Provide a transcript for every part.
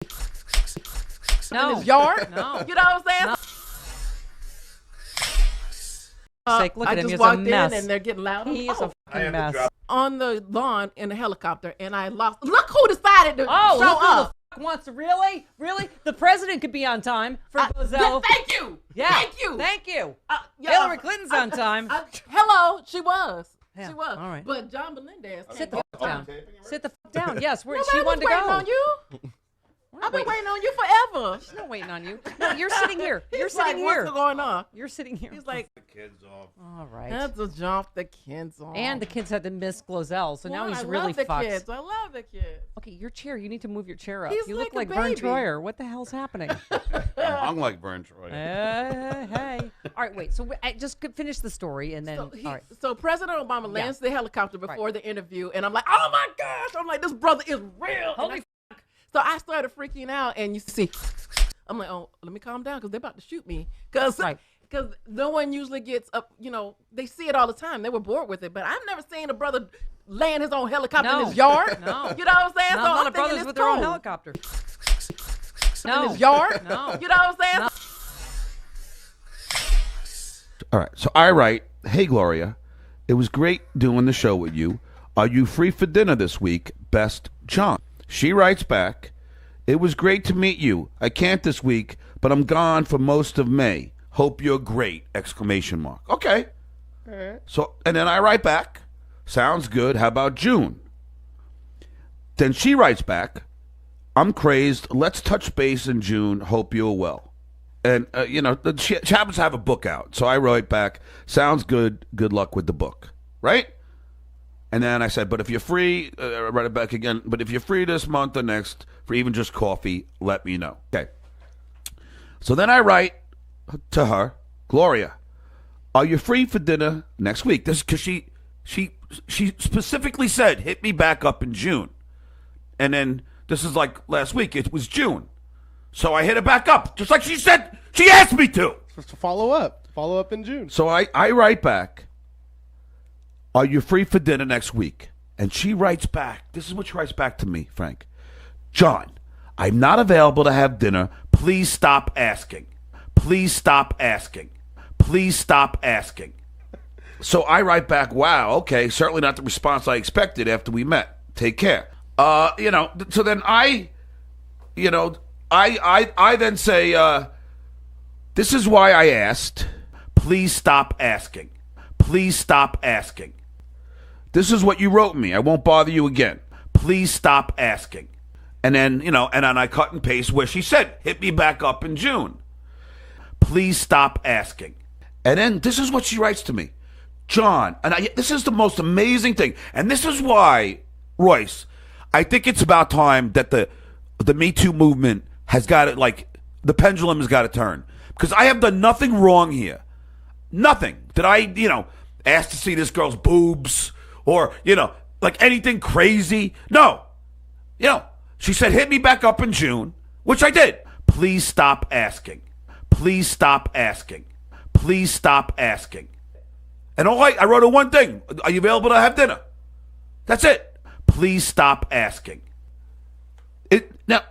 in his yard. No. You know what I'm saying? No. Look I at him. just He's walked a in mess. and they're getting loud. He is a fucking mess. On the lawn in a helicopter, and I lost. Look who decided to show look who up. the wants to really? The president could be on time for Gozell. Thank you. Yeah. Thank you. Hillary Clinton's on time. Hello, she was. Yeah, She was. all right. But John Melendez. Sit the fuck down. Sit the fuck down. Yes, she Nobody wanted to was go. waiting on you. I've been waiting on you forever. She's not waiting on you. No, you're sitting here. You're He's sitting like, here. What's going on? You're sitting here. He's like, the kids off. All right. that's a jump the kids on. And the kids had to miss Glozell, so now he's really fucked. fucked. I love the kids. Okay, your chair. You need to move your chair up. He's You look like like a Vern baby. Troyer. What the hell's happening? I'm like Vern Troy. Hey. All right, wait. So I just could finish the story and then. All right. So President Obama lands the helicopter before the interview, and I'm like, oh my gosh! I'm like, this brother is real. Holy So I started freaking out, and you see, I'm like, oh, let me calm down because they're about to shoot me. Because no one usually gets up, they see it all the time. They were bored with it, but I've never seen a brother land his own helicopter in his yard. No. You know what I'm saying? Not a lot of brothers with their own helicopter. In his yard. No. You know what I'm saying? All right. So I write, hey, Gloria, it was great doing the show with you. Are you free for dinner this week? Best, John. She writes back, it was great to meet you. I can't this week, but I'm gone for most of May. Hope you're great! ! Okay. All right. So, and then I write back, sounds good. How about June? Then she writes back, I'm crazed. Let's touch base in June. Hope you're well. And, she happens to have a book out. So I wrote back, sounds good. Good luck with the book. Right? And then I said, but if you're free, I write it back again. But if you're free this month or next for even just coffee, let me know. Okay. So then I write to her, Gloria, are you free for dinner next week? This because she specifically said, hit me back up in June. And then this is like last week. It was June. So I hit it back up, just like she said she asked me to. Supposed to follow up in June. So I write back, are you free for dinner next week? And she writes back, this is what she writes back to me, Frank. John, I'm not available to have dinner. Please stop asking. Please stop asking. Please stop asking. So I write back, wow, okay, certainly not the response I expected after we met. Take care. So then I then say, this is why I asked. Please stop asking. Please stop asking. This is what you wrote me. I won't bother you again. Please stop asking. And then, and then I cut and paste where she said, hit me back up in June. Please stop asking. And then this is what she writes to me. John, this is the most amazing thing. And this is why, Royce, I think it's about time that the Me Too movement has got it, the pendulum has got to turn. Because I have done nothing wrong here. Nothing. Did I, ask to see this girl's boobs or, anything crazy? No. She said, hit me back up in June, which I did. Please stop asking. Please stop asking. Please stop asking. And I wrote her one thing. Are you available to have dinner? That's it. Please stop asking. Now,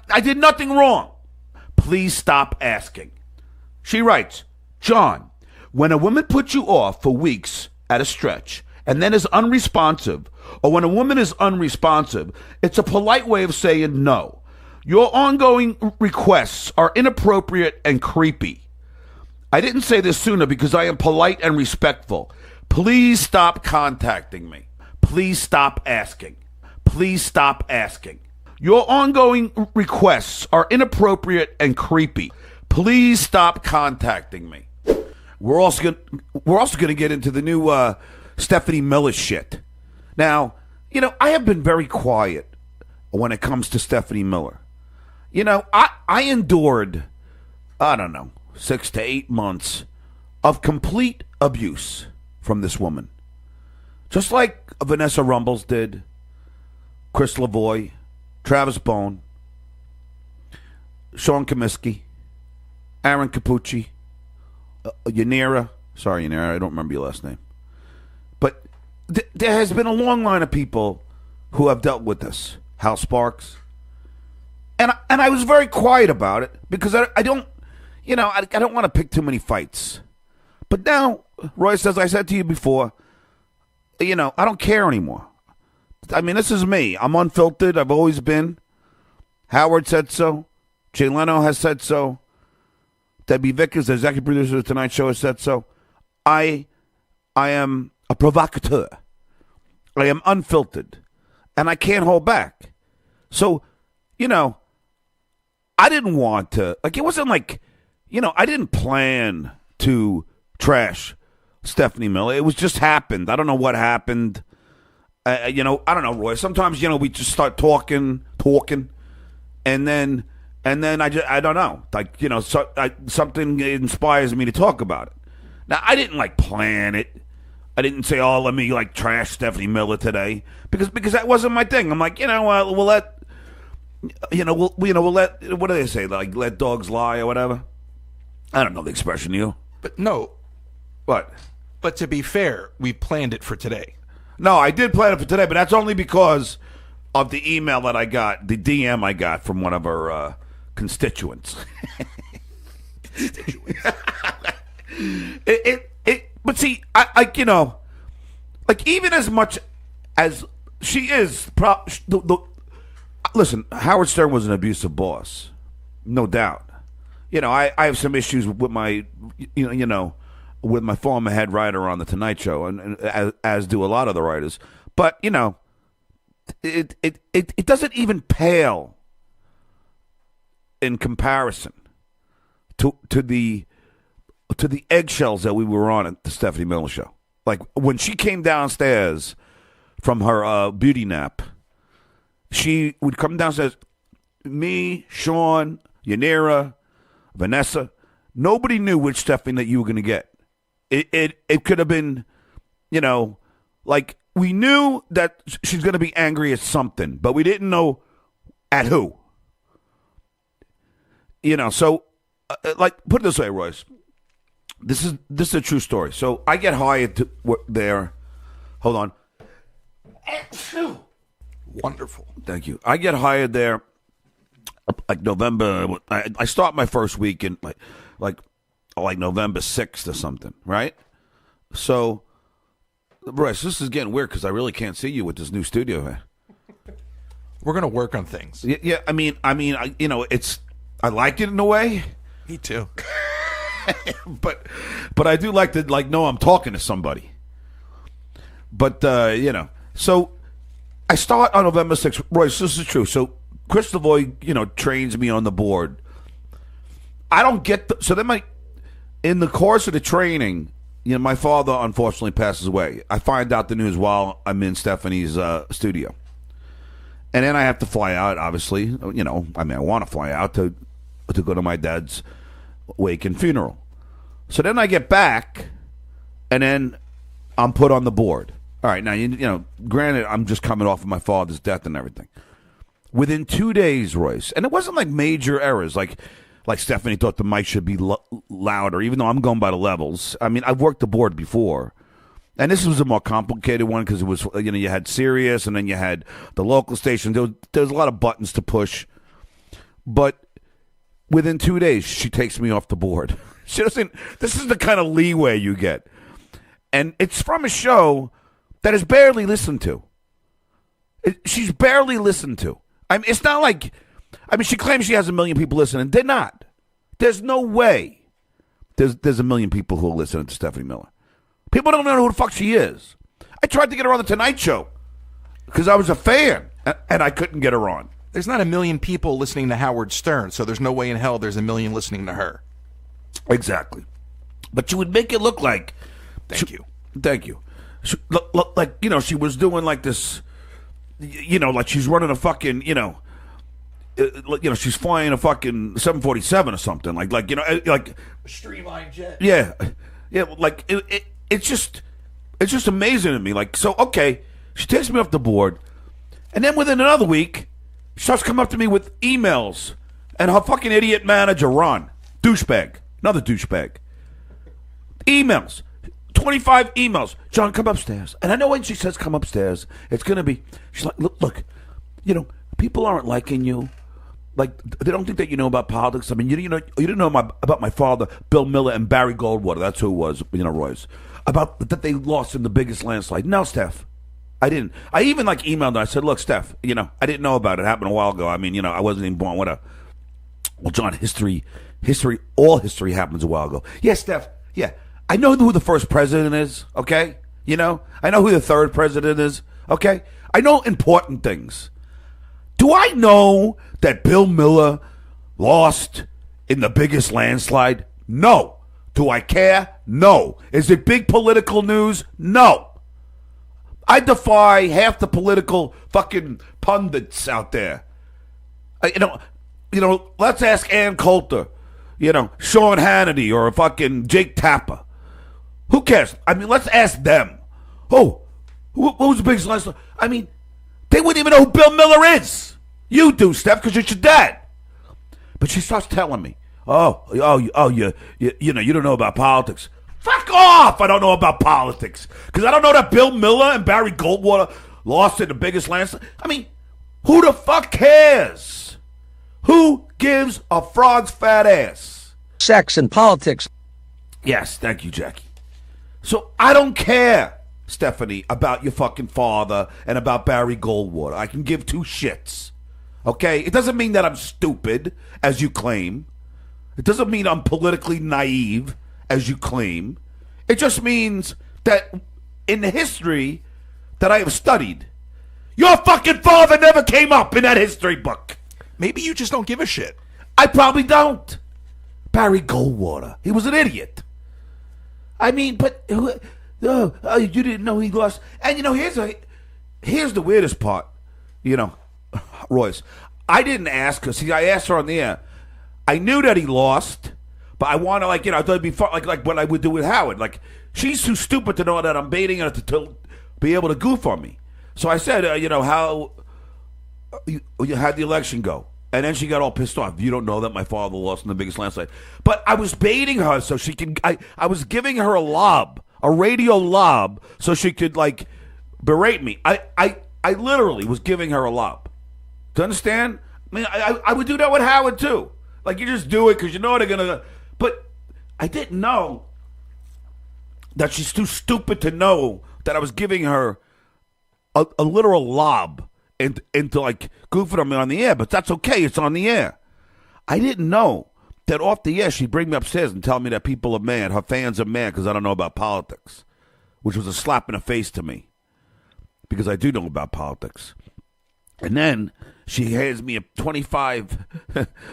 I did nothing wrong. Please stop asking. She writes, John, when a woman puts you off for weeks at a stretch and then is unresponsive, or when a woman is unresponsive, it's a polite way of saying no. Your ongoing requests are inappropriate and creepy. I didn't say this sooner because I am polite and respectful. Please stop contacting me. Please stop asking. Please stop asking. Your ongoing requests are inappropriate and creepy. Please stop contacting me. We're also going to get into the new Stephanie Miller shit. Now, I have been very quiet when it comes to Stephanie Miller. I endured, 6 to 8 months of complete abuse from this woman. Just like Vanessa Rumbles did, Chris Lavoie, Travis Bone, Sean Comiskey, Aaron Capucci, Yanira. Sorry, Yanira, I don't remember your last name. But there has been a long line of people who have dealt with this. Hal Sparks, And I was very quiet about it because I don't, I don't want to pick too many fights. But now, Royce, as I said to you before, I don't care anymore. I mean, this is me. I'm unfiltered. I've always been. Howard said so. Jay Leno has said so. Debbie Vickers, the executive producer of The Tonight Show, has said so. I am a provocateur. I am unfiltered. And I can't hold back. So, I didn't want to, it wasn't like, I didn't plan to trash Stephanie Miller. It was just happened. I don't know what happened. I don't know, Roy. Sometimes, we just start talking, and then I don't know. Something inspires me to talk about it. Now, I didn't, plan it. I didn't say, oh, let me, trash Stephanie Miller today. Because that wasn't my thing. I'm like, we'll let, we'll let, what do they say? Let dogs lie or whatever? I don't know the expression, you. But no. What? But to be fair, we planned it for today. No, I did plan it for today, but that's only because of the email that I got, the DM I got from one of our constituents. But see, even as much as she is, listen, Howard Stern was an abusive boss, no doubt. I have some issues with my, with my former head writer on The Tonight Show, and as do a lot of the writers. But, it doesn't even pale in comparison to the eggshells that we were on at the Stephanie Miller Show. Like, when she came downstairs from her beauty nap, she would come downstairs, me, Sean, Yanira, Vanessa, nobody knew which Stephanie that you were going to get. It could have been, we knew that she's going to be angry at something, but we didn't know at who. So, put it this way, Royce. This is a true story. So I get hired to work there. Hold on. Wonderful. Thank you. I get hired there November. I start my first week in like November 6th or something, right? So, Royce, this is getting weird because I really can't see you with this new studio here. We're gonna work on things. Yeah. I mean, it's. I like it in a way. Me too. but I do like to know I'm talking to somebody. But so I start on November 6th. Royce, this is true. So Chris Lavoie, trains me on the board. I don't get so then in the course of the training, my father unfortunately passes away. I find out the news while I'm in Stephanie's studio. And then I have to fly out, obviously. I want to fly out to go to my dad's wake and funeral. So then I get back, and then I'm put on the board. All right, now, granted, I'm just coming off of my father's death and everything. Within 2 days, Royce, and it wasn't like major errors, like Stephanie thought the mic should be louder, even though I'm going by the levels. I mean, I've worked the board before. And this was a more complicated one because it was, you had Sirius and then you had the local station. There was a lot of buttons to push. But within 2 days, she takes me off the board. She doesn't. This is the kind of leeway you get. And it's from a show that is barely listened to. She's barely listened to. I mean, it's not like, she claims she has 1 million people listening. They're not. There's no way there's 1 million people who are listening to Stephanie Miller. People don't know who the fuck she is. I tried to get her on The Tonight Show because I was a fan, and I couldn't get her on. There's not 1 million people listening to Howard Stern, so there's no way in hell there's 1 million listening to her. Exactly. But you would make it look like... Thank you. She was doing like this, like she's running a fucking, she's flying a fucking 747 or something. Like a streamlined jet. Yeah. Yeah, it's just amazing to me. Okay, she takes me off the board, and then within another week, she starts coming up to me with emails, and her fucking idiot manager, Ron, another douchebag, emails, 25 emails. John, come upstairs. And I know when she says come upstairs, it's going to be, she's like, look, people aren't liking you. like they don't think that you know about politics. I mean, you didn't know about my father, Bill Miller, and Barry Goldwater. That's who it was, Royce. About that they lost in the biggest landslide. No, Steph, I didn't. I even like emailed her. I said, look, Steph, I didn't know about it. It happened a while ago. I mean, I wasn't even born. Whatever. Well, John, all history happens a while ago. Yeah, Steph. Yeah, I know who the first president is. Okay, I know who the third president is. Okay, I know important things. Do I know that Bill Miller lost in the biggest landslide? No. Do I care? No. Is it big political news? No. I defy half the political fucking pundits out there. Let's ask Ann Coulter, Sean Hannity, or fucking Jake Tapper. Who cares? I mean, let's ask them. Oh, what was the biggest landslide? I mean, they wouldn't even know who Bill Miller is. You do, Steph, because you're your dad. But she starts telling me, you don't know about politics. Fuck off! I don't know about politics. Because I don't know that Bill Miller and Barry Goldwater lost in the biggest landslide. I mean, who the fuck cares? Who gives a frog's fat ass? Sex and politics. Yes, thank you, Jackie. So I don't care, Stephanie, about your fucking father and about Barry Goldwater. I can give two shits. Okay? It doesn't mean that I'm stupid, as you claim. It doesn't mean I'm politically naive, as you claim. It just means that in the history that I have studied, your fucking father never came up in that history book. Maybe you just don't give a shit. I probably don't. Barry Goldwater. He was an idiot. I mean, but you didn't know he lost. And here's the weirdest part. Royce, I didn't ask her. See, I asked her on the air. I knew that he lost, but I want to, I thought it'd be fun, like what I would do with Howard. Like, she's too stupid to know that I'm baiting her to be able to goof on me. So I said, how you had the election go? And then she got all pissed off. You don't know that my father lost in the biggest landslide. But I was baiting her so she can. I was giving her a lob, a radio lob, so she could berate me. I literally was giving her a lob. Do you understand? I mean, I would do that with Howard too. Like, you just do it because you know they're gonna. But I didn't know that she's too stupid to know that I was giving her a literal lob into goofing on me on the air. But that's okay. It's on the air. I didn't know that off the air she'd bring me upstairs and tell me that people are mad. Her fans are mad because I don't know about politics, which was a slap in the face to me because I do know about politics. And then she hands me 25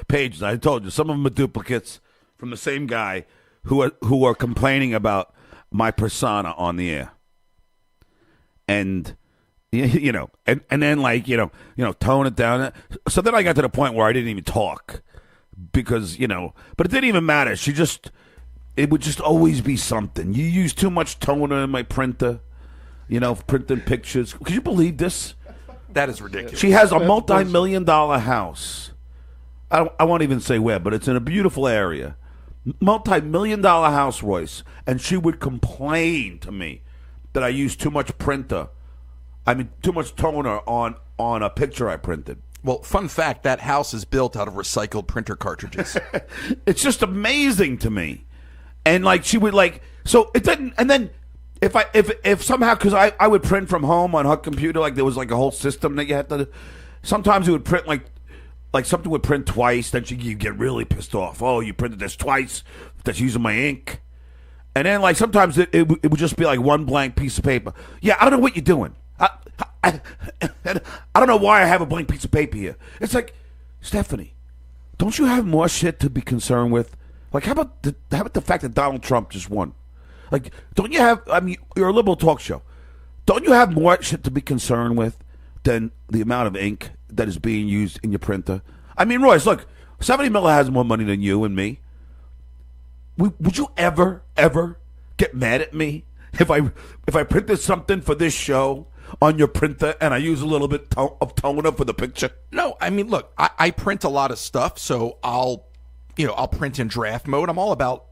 pages. I told you, some of them are duplicates from the same guy who are complaining about my persona on the air. And and then tone it down. So then I got to the point where I didn't even talk because but it didn't even matter. It would just always be something. You use too much toner in my printer, printing pictures. Could you believe this? That is ridiculous. She has a multi-million-dollar house. I won't even say where, but it's in a beautiful area. Multi-million-dollar house, Royce. And she would complain to me that I use too much too much toner on a picture I printed. Well, fun fact, that house is built out of recycled printer cartridges. It's just amazing to me. And she would so it didn't, and then if somehow, because I would print from home on her computer, there was a whole system that you had to. Sometimes it would print like something would print twice. Then you get really pissed off. Oh, you printed this twice. That's using my ink. And then sometimes it would just be one blank piece of paper. Yeah, I don't know what you're doing. I don't know why I have a blank piece of paper here. It's Stephanie, don't you have more shit to be concerned with? How about the fact that Donald Trump just won? Don't you have, you're a liberal talk show. Don't you have more shit to be concerned with than the amount of ink that is being used in your printer? Royce, look, 70 Miller has more money than you and me. Would you ever get mad at me if I printed something for this show on your printer and I use a little bit of toner for the picture? No, look, I print a lot of stuff, so I'll print in draft mode. I'm all about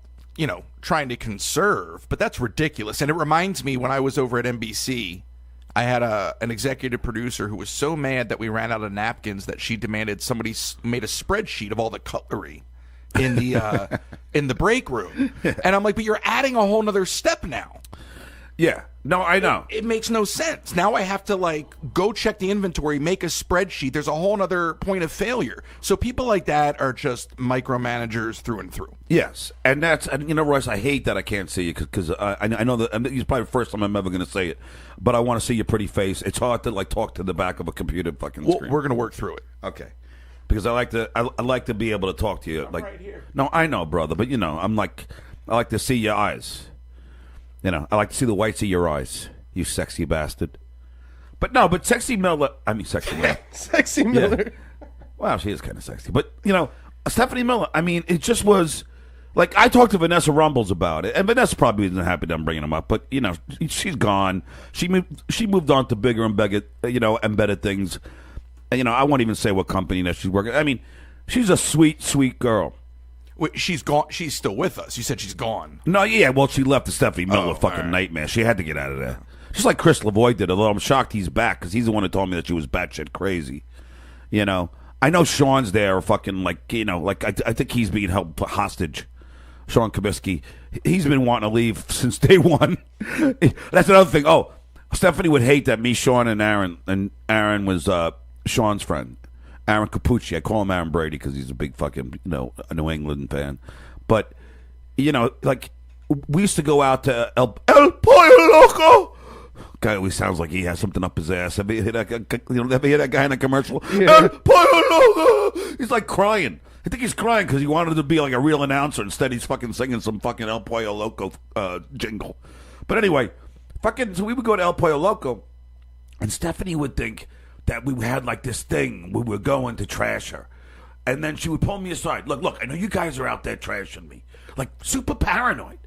trying to conserve, but that's ridiculous. And it reminds me when I was over at NBC, I had an executive producer who was so mad that we ran out of napkins that she demanded somebody made a spreadsheet of all the cutlery in the in the break room. And I'm like, but you're adding a whole nother step now. Yeah. No, I know. It makes no sense. Now I have to like go check the inventory, make a spreadsheet. There's a whole other point of failure. So people like that are just micromanagers through and through. Yes, and Royce, I hate that I can't see you because I know that it's probably the first time I'm ever going to say it, but I want to see your pretty face. It's hard to like talk to the back of a computer fucking screen. We're going to work through it. Okay, because I like to be able to talk to you. I'm like right here. No, I know, brother, but I like to see your eyes. I like to see the whites of your eyes, you sexy bastard. But Sexy Miller, Sexy Miller. Sexy Miller. Yeah. Well, she is kind of sexy. But, Stephanie Miller, it just was, like, I talked to Vanessa Rumbles about it, and Vanessa probably isn't happy that I'm bringing him up, but, she's gone. She moved on to bigger and better, and better things. And, I won't even say what company that she's working. She's a sweet, sweet girl. Wait, she's gone. She's still with us. You said she's gone. No, yeah, well, she left the Stephanie Miller fucking nightmare. She had to get out of there. Just like Chris Lavoie did, although I'm shocked he's back because he's the one who told me that she was batshit crazy. I know Sean's there fucking I think he's being held hostage. Sean Kabisky. He's been wanting to leave since day one. That's another thing. Oh, Stephanie would hate that me, Sean, and Aaron was Sean's friend. Aaron Capucci. I call him Aaron Brady because he's a big fucking, a New England fan. But, we used to go out to El Pollo Loco. Guy always sounds like he has something up his ass. Ever hear that guy in a commercial? Yeah. El Pollo Loco. He's like crying. I think he's crying because he wanted to be like a real announcer. Instead, he's fucking singing some fucking El Pollo Loco jingle. But anyway, so we would go to El Pollo Loco, and Stephanie would think that we had like this thing we were going to trash her. And then she would pull me aside. Look, I know you guys are out there trashing me. Like, super paranoid.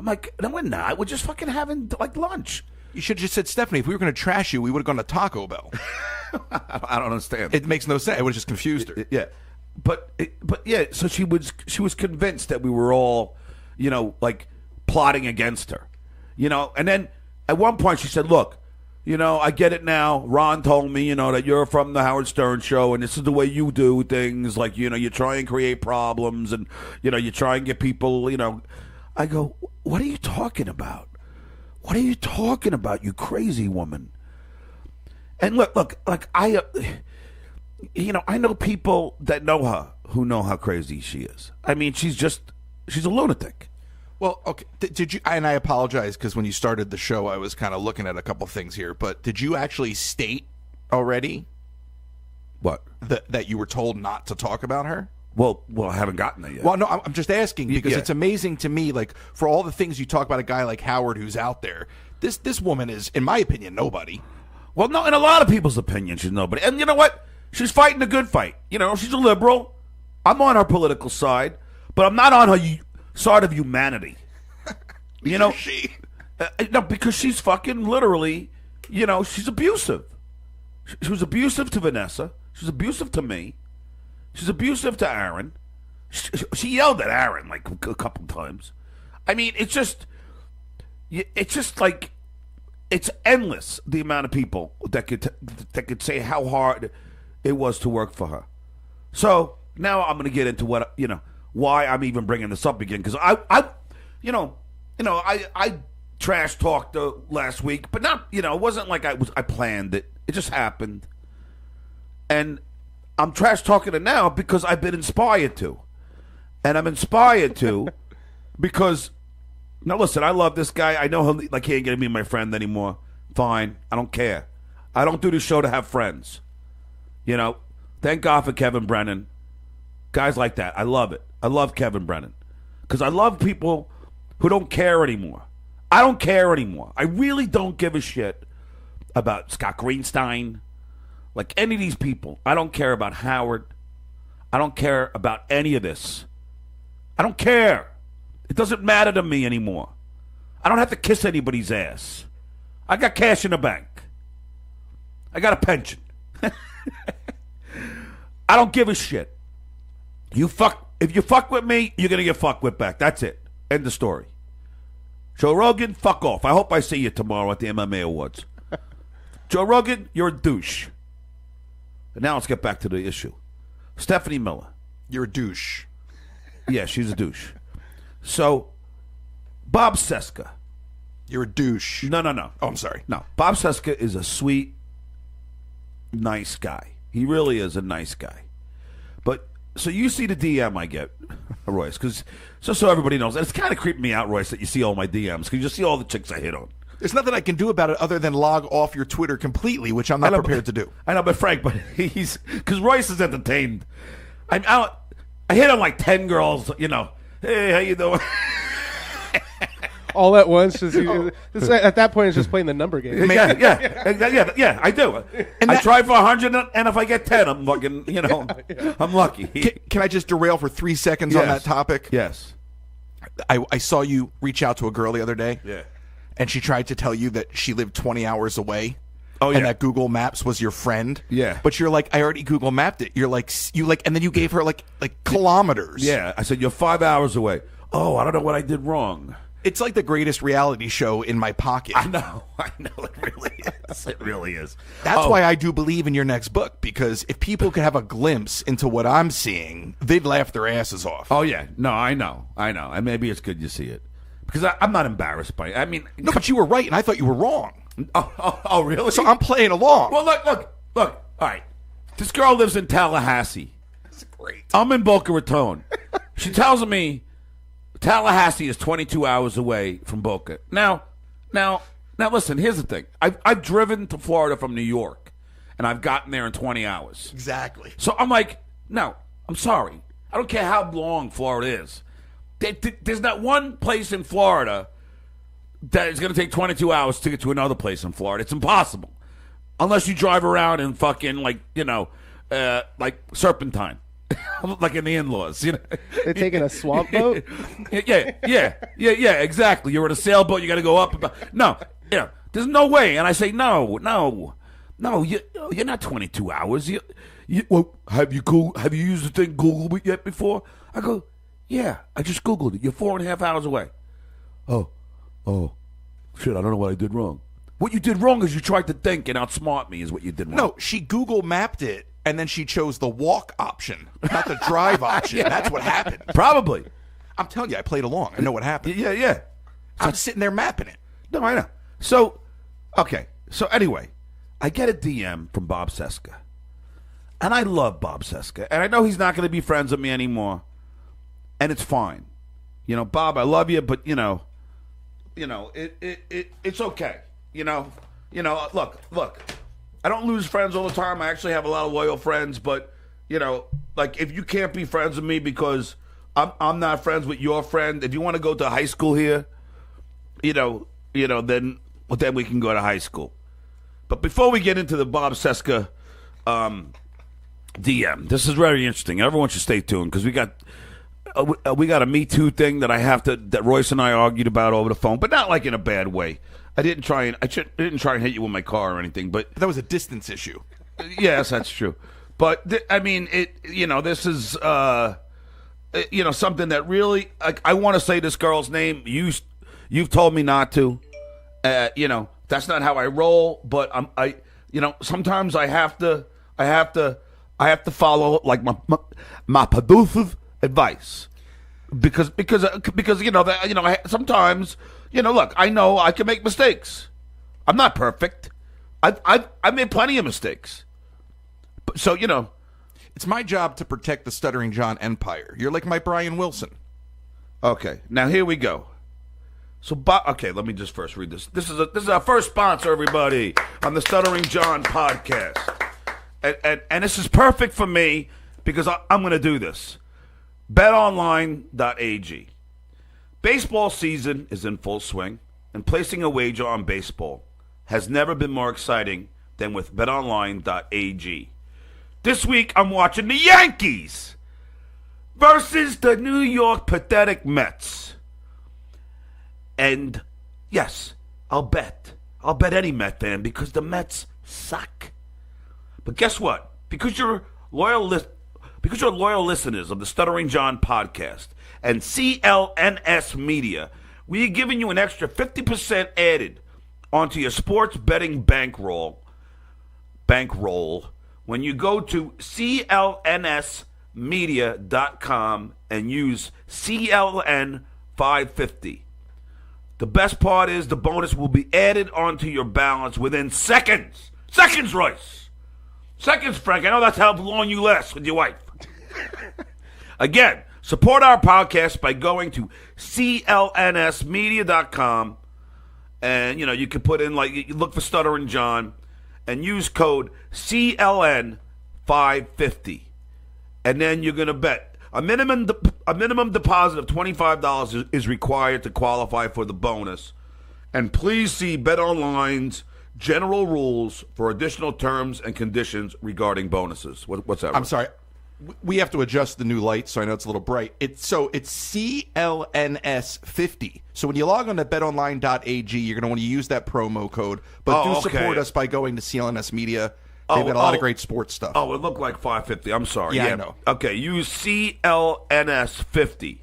I'm like, no, we're not. We're just fucking having, like, lunch. You should have just said, Stephanie, if we were going to trash you, we would have gone to Taco Bell. I don't understand. It makes no sense. It would have just confused her. Yeah. But yeah, so she was convinced that we were all, plotting against her. And then at one point she said, look, I get it now. Ron told me, that you're from the Howard Stern show, and this is the way you do things. Like, you try and create problems, and, you try and get people, I go, what are you talking about? What are you talking about, you crazy woman? And look, like, I know people that know her who know how crazy she is. She's a lunatic. Well, okay. Did you? And I apologize because when you started the show, I was kind of looking at a couple things here. But did you actually state already what that you were told not to talk about her? Well, I haven't gotten there yet. Well, no, I'm just asking because it's amazing to me. Like for all the things you talk about, a guy like Howard who's out there, this woman is, in my opinion, nobody. Well, no, in a lot of people's opinion, she's nobody. And you know what? She's fighting a good fight. She's a liberal. I'm on her political side, but I'm not on her side of humanity. She? No, because she's fucking literally, she's abusive. She was abusive to Vanessa. She was abusive to me. She's abusive to Aaron. She yelled at Aaron like a couple times. It's just like it's endless the amount of people that could say how hard it was to work for her. So now I'm going to get into what why I'm even bringing this up again because I trash talked last week, but not it wasn't like I planned it. It just happened, and I'm trash talking it now because I've been inspired to, and I'm inspired to because now listen, I love this guy. I know he ain't gonna be my friend anymore. Fine, I don't care. I don't do this show to have friends. Thank God for Kevin Brennan. Guys like that, I love it. I love Kevin Brennan because I love people who don't care anymore. I don't care anymore. I really don't give a shit about Scott Greenstein, like any of these people. I don't care about Howard. I don't care about any of this. I don't care. It doesn't matter to me anymore. I don't have to kiss anybody's ass. I got cash in the bank. I got a pension. I don't give a shit. If you fuck with me, you're gonna get fucked with back. That's it. End of story. Joe Rogan, fuck off. I hope I see you tomorrow at the MMA Awards. Joe Rogan, you're a douche. And now let's get back to the issue. Stephanie Miller. You're a douche. Yeah, she's a douche. So, Bob Cesca. You're a douche. No. Oh, I'm sorry. No, Bob Cesca is a sweet, nice guy. He really is a nice guy. But, so you see the DM I get, Royce, because just so everybody knows, and it's kind of creeping me out, Royce, that you see all my DMs, because you see all the chicks I hit on. There's nothing I can do about it other than log off your Twitter completely, which I'm not prepared to do. I know, but Frank, he's, because Royce is entertained. I hit on like 10 girls, you know. Hey, how you doing? All at once. At that point, it's just playing the number game. Yeah, I do. And I try for 100, and if I get 10, I'm fucking, you know, I'm lucky. Can I just derail for 3 seconds on that topic? Yes. I saw you reach out to a girl the other day. Yeah. And she tried to tell you that she lived 20 hours away. Oh, yeah. And that Google Maps was your friend. Yeah. But you're like, I already Google mapped it. You're like, and then you gave her like kilometers. Yeah. I said, you're 5 hours away. Oh, I don't know what I did wrong. It's like the greatest reality show in my pocket. I know. It really is. It really is. That's why I do believe in your next book, because if people could have a glimpse into what I'm seeing, they'd laugh their asses off. Oh, yeah. No, I know. And maybe it's good you see it. Because I'm not embarrassed by it. I mean... No, but you were right, and I thought you were wrong. Oh, really? So I'm playing along. Well, look. All right. This girl lives in Tallahassee. That's great. I'm in Boca Raton. She tells me Tallahassee is 22 hours away from Boca. Now, listen, here's the thing. I've driven to Florida from New York, and I've gotten there in 20 hours. Exactly. So I'm like, no, I'm sorry. I don't care how long Florida is. There's not one place in Florida that is going to take 22 hours to get to another place in Florida. It's impossible. Unless you drive around in fucking, like, you know, like Serpentine. Like in the in-laws, you know. They're taking a swamp boat? Yeah, exactly. You're in a sailboat, you got to go up. No, there's no way. And I say, no, you're not 22 hours. Well, have you used the thing Google yet before? I go, yeah, I just Googled it. You're 4.5 hours away. Oh, shit, I don't know what I did wrong. What you did wrong is you tried to think and outsmart me is what you did wrong. No, she Google mapped it, and then she chose the walk option, not the drive option. Yeah. That's what happened. Probably. I'm telling you, I played along. I know what happened. Yeah. I'm sitting there mapping it. No, I know. So, okay. So anyway, I get a DM from Bob Cesca. And I love Bob Cesca. And I know he's not going to be friends with me anymore. And it's fine. You know, Bob, I love you, but it's okay. You know, look. I don't lose friends all the time. I actually have a lot of loyal friends, but like if you can't be friends with me because I'm not friends with your friend, if you want to go to high school here, then we can go to high school. But before we get into the Bob Cesca DM, this is very interesting. Everyone should stay tuned because we got a Me Too thing that Royce and I argued about over the phone, but not like in a bad way. I didn't try and hit you with my car or anything, but that was a distance issue. Yes, that's true. But this is something that really I want to say this girl's name. You've told me not to. That's not how I roll. But sometimes I have to follow like my producer's advice because sometimes. Look, I know I can make mistakes. I'm not perfect. I've made plenty of mistakes. So, it's my job to protect the Stuttering John empire. You're like my Brian Wilson. Okay, now here we go. So, okay, let me just first read this. This is our first sponsor, everybody, on the Stuttering John podcast. And this is perfect for me because I'm going to do this. BetOnline.ag. Baseball season is in full swing, and placing a wager on baseball has never been more exciting than with betonline.ag. This week, I'm watching the Yankees versus the New York pathetic Mets. And, yes, I'll bet any Met fan because the Mets suck. But guess what? Because you're loyal listeners of the Stuttering John podcast and CLNS Media, we are giving you an extra 50% added onto your sports betting bankroll bankroll when you go to clnsmedia.com and use CLN550. The best part is the bonus will be added onto your balance within seconds. Seconds, Royce. Seconds, Frank. I know that's how long you last with your wife. Again, support our podcast by going to clnsmedia.com, and you can put in you look for Stuttering John and use code CLN550, and then you're gonna bet a minimum deposit of $25 is required to qualify for the bonus. And please see BetOnline's general rules for additional terms and conditions regarding bonuses. What's that? I'm sorry. We have to adjust the new light, so I know it's a little bright. It's CLNS50. So when you log on to betonline.ag, you're going to want to use that promo code. But support us by going to CLNS Media. They've got a lot of great sports stuff. Oh, it looked like 550. I'm sorry. Yeah, I know. Okay, use CLNS50.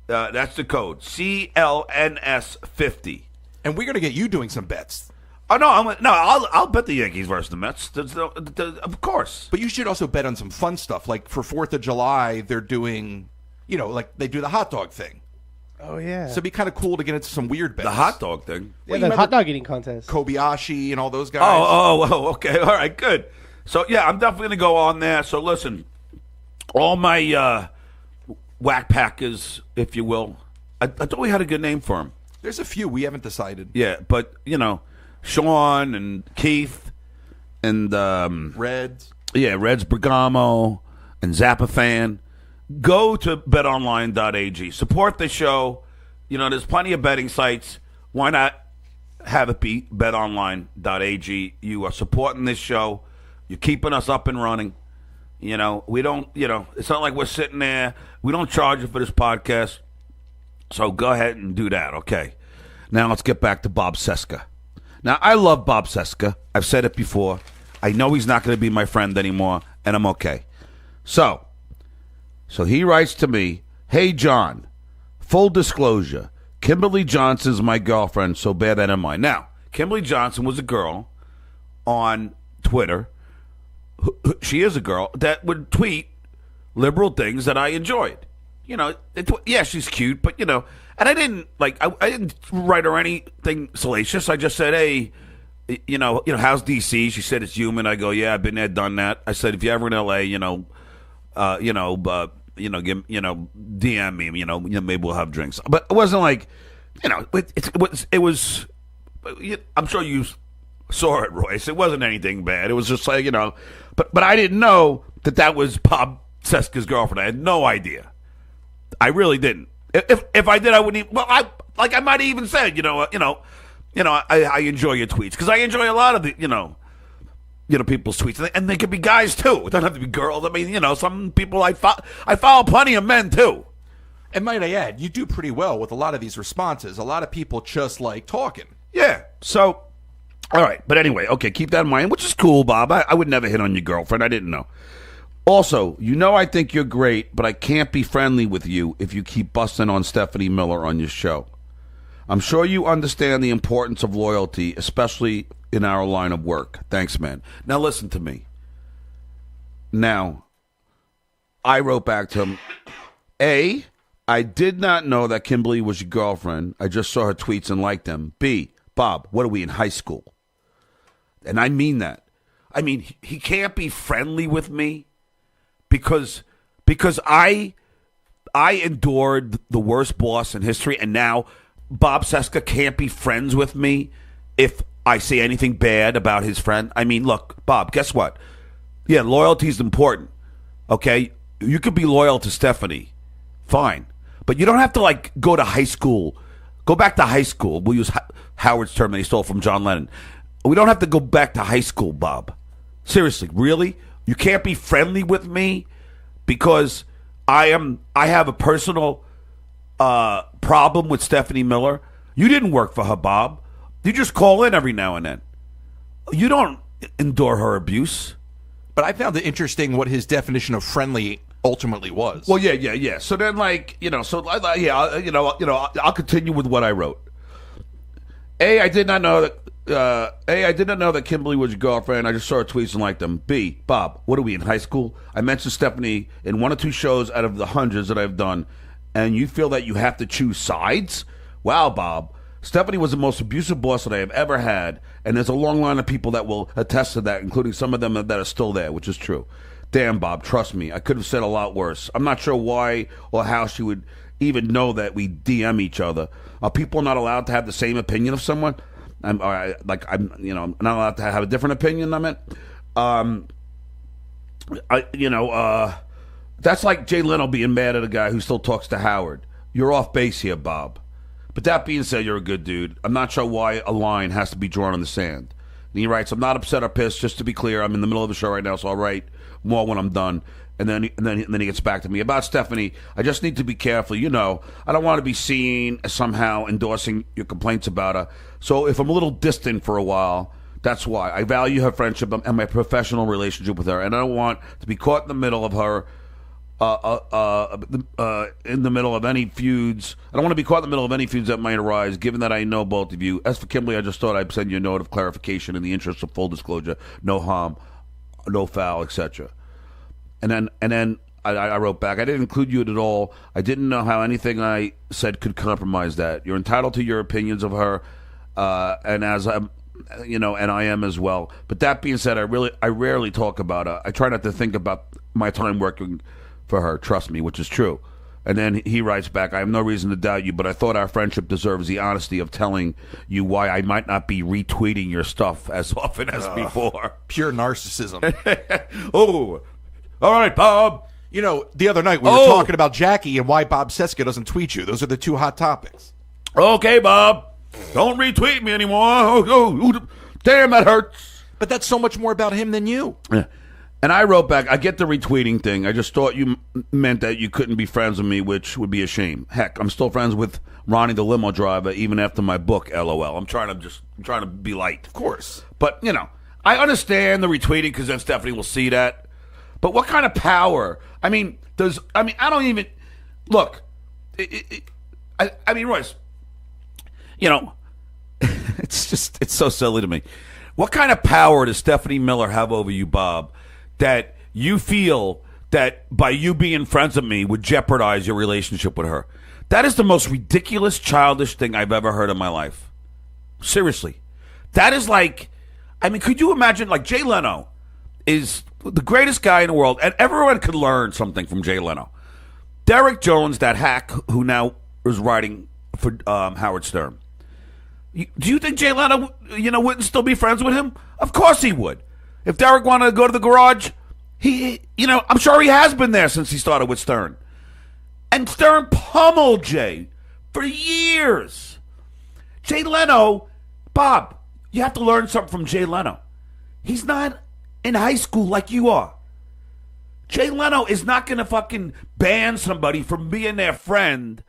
That's the code. CLNS50. And we're going to get you doing some bets. Oh no! I'll bet the Yankees versus the Mets. Of course. But you should also bet on some fun stuff. Like for 4th of July, they're doing, like they do the hot dog thing. Oh yeah. So it'd be kind of cool to get into some weird bets. The hot dog thing. Yeah, the hot dog eating contest. Kobayashi and all those guys. Oh, okay. All right, good. So yeah, I'm definitely gonna go on there. So listen, all my whack packers, if you will. I thought we had a good name for them. There's a few we haven't decided. Yeah, but Sean and Keith and Reds. Yeah, Reds Bergamo and Zappa Fan. Go to betonline.ag. Support the show. There's plenty of betting sites. Why not have it be betonline.ag? You are supporting this show. You're keeping us up and running. We don't, it's not like we're sitting there. We don't charge you for this podcast. So go ahead and do that, okay? Now let's get back to Bob Cesca. Now, I love Bob Cesca. I've said it before. I know he's not going to be my friend anymore, and I'm okay. So he writes to me, "Hey, John, full disclosure, Kimberly Johnson's my girlfriend, so bear that in mind." Now, Kimberly Johnson was a girl on Twitter. She is a girl that would tweet liberal things that I enjoyed. She's cute, but and I didn't I didn't write her anything salacious. I just said, "Hey, how's DC?" She said, "It's humid." I go, "Yeah, I've been there, done that." I said, "If you're ever in LA, DM me, maybe we'll have drinks." But it wasn't like, it was. I'm sure you saw it, Royce. It wasn't anything bad. It was just like but I didn't know that was Bob Cesca's girlfriend. I had no idea. I really didn't. If I did, I wouldn't even. Well, I might have even said, I enjoy your tweets because I enjoy a lot of the, people's tweets, and they could be guys too. It doesn't have to be girls. I mean, some people I follow plenty of men too. And might I add, you do pretty well with a lot of these responses. A lot of people just like talking. Yeah. So, all right. But anyway, okay, keep that in mind, which is cool, Bob. I would never hit on your girlfriend. I didn't know. Also, I think you're great, but I can't be friendly with you if you keep busting on Stephanie Miller on your show. I'm sure you understand the importance of loyalty, especially in our line of work. Thanks, man. Now listen to me. Now, I wrote back to him, A, I did not know that Kimberly was your girlfriend. I just saw her tweets and liked them. B, Bob, what are we in high school? And I mean that. I mean, he can't be friendly with me. Because I endured the worst boss in history, and now Bob Cesca can't be friends with me if I say anything bad about his friend. I mean, look, Bob, guess what? Yeah, loyalty is important, okay? You could be loyal to Stephanie, fine. But you don't have to, go to high school. Go back to high school. We'll use Howard's term that he stole from John Lennon. We don't have to go back to high school, Bob. Seriously, really? You can't be friendly with me because I have a personal problem with Stephanie Miller. You didn't work for her, Bob. You just call in every now and then. You don't endure her abuse. But I found it interesting what his definition of friendly ultimately was. Well, yeah. So then, I'll continue with what I wrote. A, I did not know A, I didn't know that Kimberly was your girlfriend. I just saw her tweets and liked them. B, Bob, what are we in high school? I mentioned Stephanie in 1 or 2 shows out of the hundreds that I've done, and you feel that you have to choose sides? Wow, Bob. Stephanie was the most abusive boss that I have ever had, and there's a long line of people that will attest to that, including some of them that are still there, which is true. Damn, Bob, trust me, I could have said a lot worse. I'm not sure why or how she would even know that we DM each other. Are people not allowed to have the same opinion of someone? I'm not allowed to have a different opinion. I meant, that's like Jay Leno being mad at a guy who still talks to Howard. You're off base here, Bob. But that being said, you're a good dude. I'm not sure why a line has to be drawn in the sand. And he writes, I'm not upset or pissed. Just to be clear, I'm in the middle of the show right now, so I'll write more when I'm done. And then he gets back to me. About Stephanie, I just need to be careful. You know, I don't want to be seen as somehow endorsing your complaints about her. So if I'm a little distant for a while, that's why. I value her friendship and my professional relationship with her. And I don't want to be caught in the middle of her in the middle of any feuds. I don't want to be caught in the middle of any feuds that might arise, given that I know both of you. As for Kimberly, I just thought I'd send you a note of clarification in the interest of full disclosure, no harm, no foul, etc. And then I wrote back, I didn't include you at all. I didn't know how anything I said could compromise that. You're entitled to your opinions of her, and as I'm, and I am as well. But that being said, I rarely talk about her. I try not to think about my time working for her, trust me, which is true. And then he writes back, I have no reason to doubt you, but I thought our friendship deserves the honesty of telling you why I might not be retweeting your stuff as often as before. Pure narcissism. Oh, all right, Bob. You know, the other night we were talking about Jackie and why Bob Seska doesn't tweet you. Those are the 2 hot topics. Okay, Bob. Don't retweet me anymore. Oh, damn, that hurts. But that's so much more about him than you. Yeah. And I wrote back, I get the retweeting thing. I just thought you meant that you couldn't be friends with me, which would be a shame. Heck, I'm still friends with Ronnie the limo driver, even after my book, LOL. I'm trying to be light. Of course. But, I understand the retweeting because then Stephanie will see that. But what kind of power? I don't even, look, Royce, it's so silly to me. What kind of power does Stephanie Miller have over you, Bob, that you feel that by you being friends with me would jeopardize your relationship with her? That is the most ridiculous, childish thing I've ever heard in my life. Seriously. That is like, could you imagine, like, Jay Leno is the greatest guy in the world, and everyone could learn something from Jay Leno. Derek Jones, that hack who now is writing for Howard Stern. Do you think Jay Leno, wouldn't still be friends with him? Of course he would. If Derek wanted to go to the garage, I'm sure he has been there since he started with Stern. And Stern pummeled Jay for years. Jay Leno, Bob, you have to learn something from Jay Leno. He's not in high school like you are. Jay Leno is not going to fucking ban somebody from being their friend,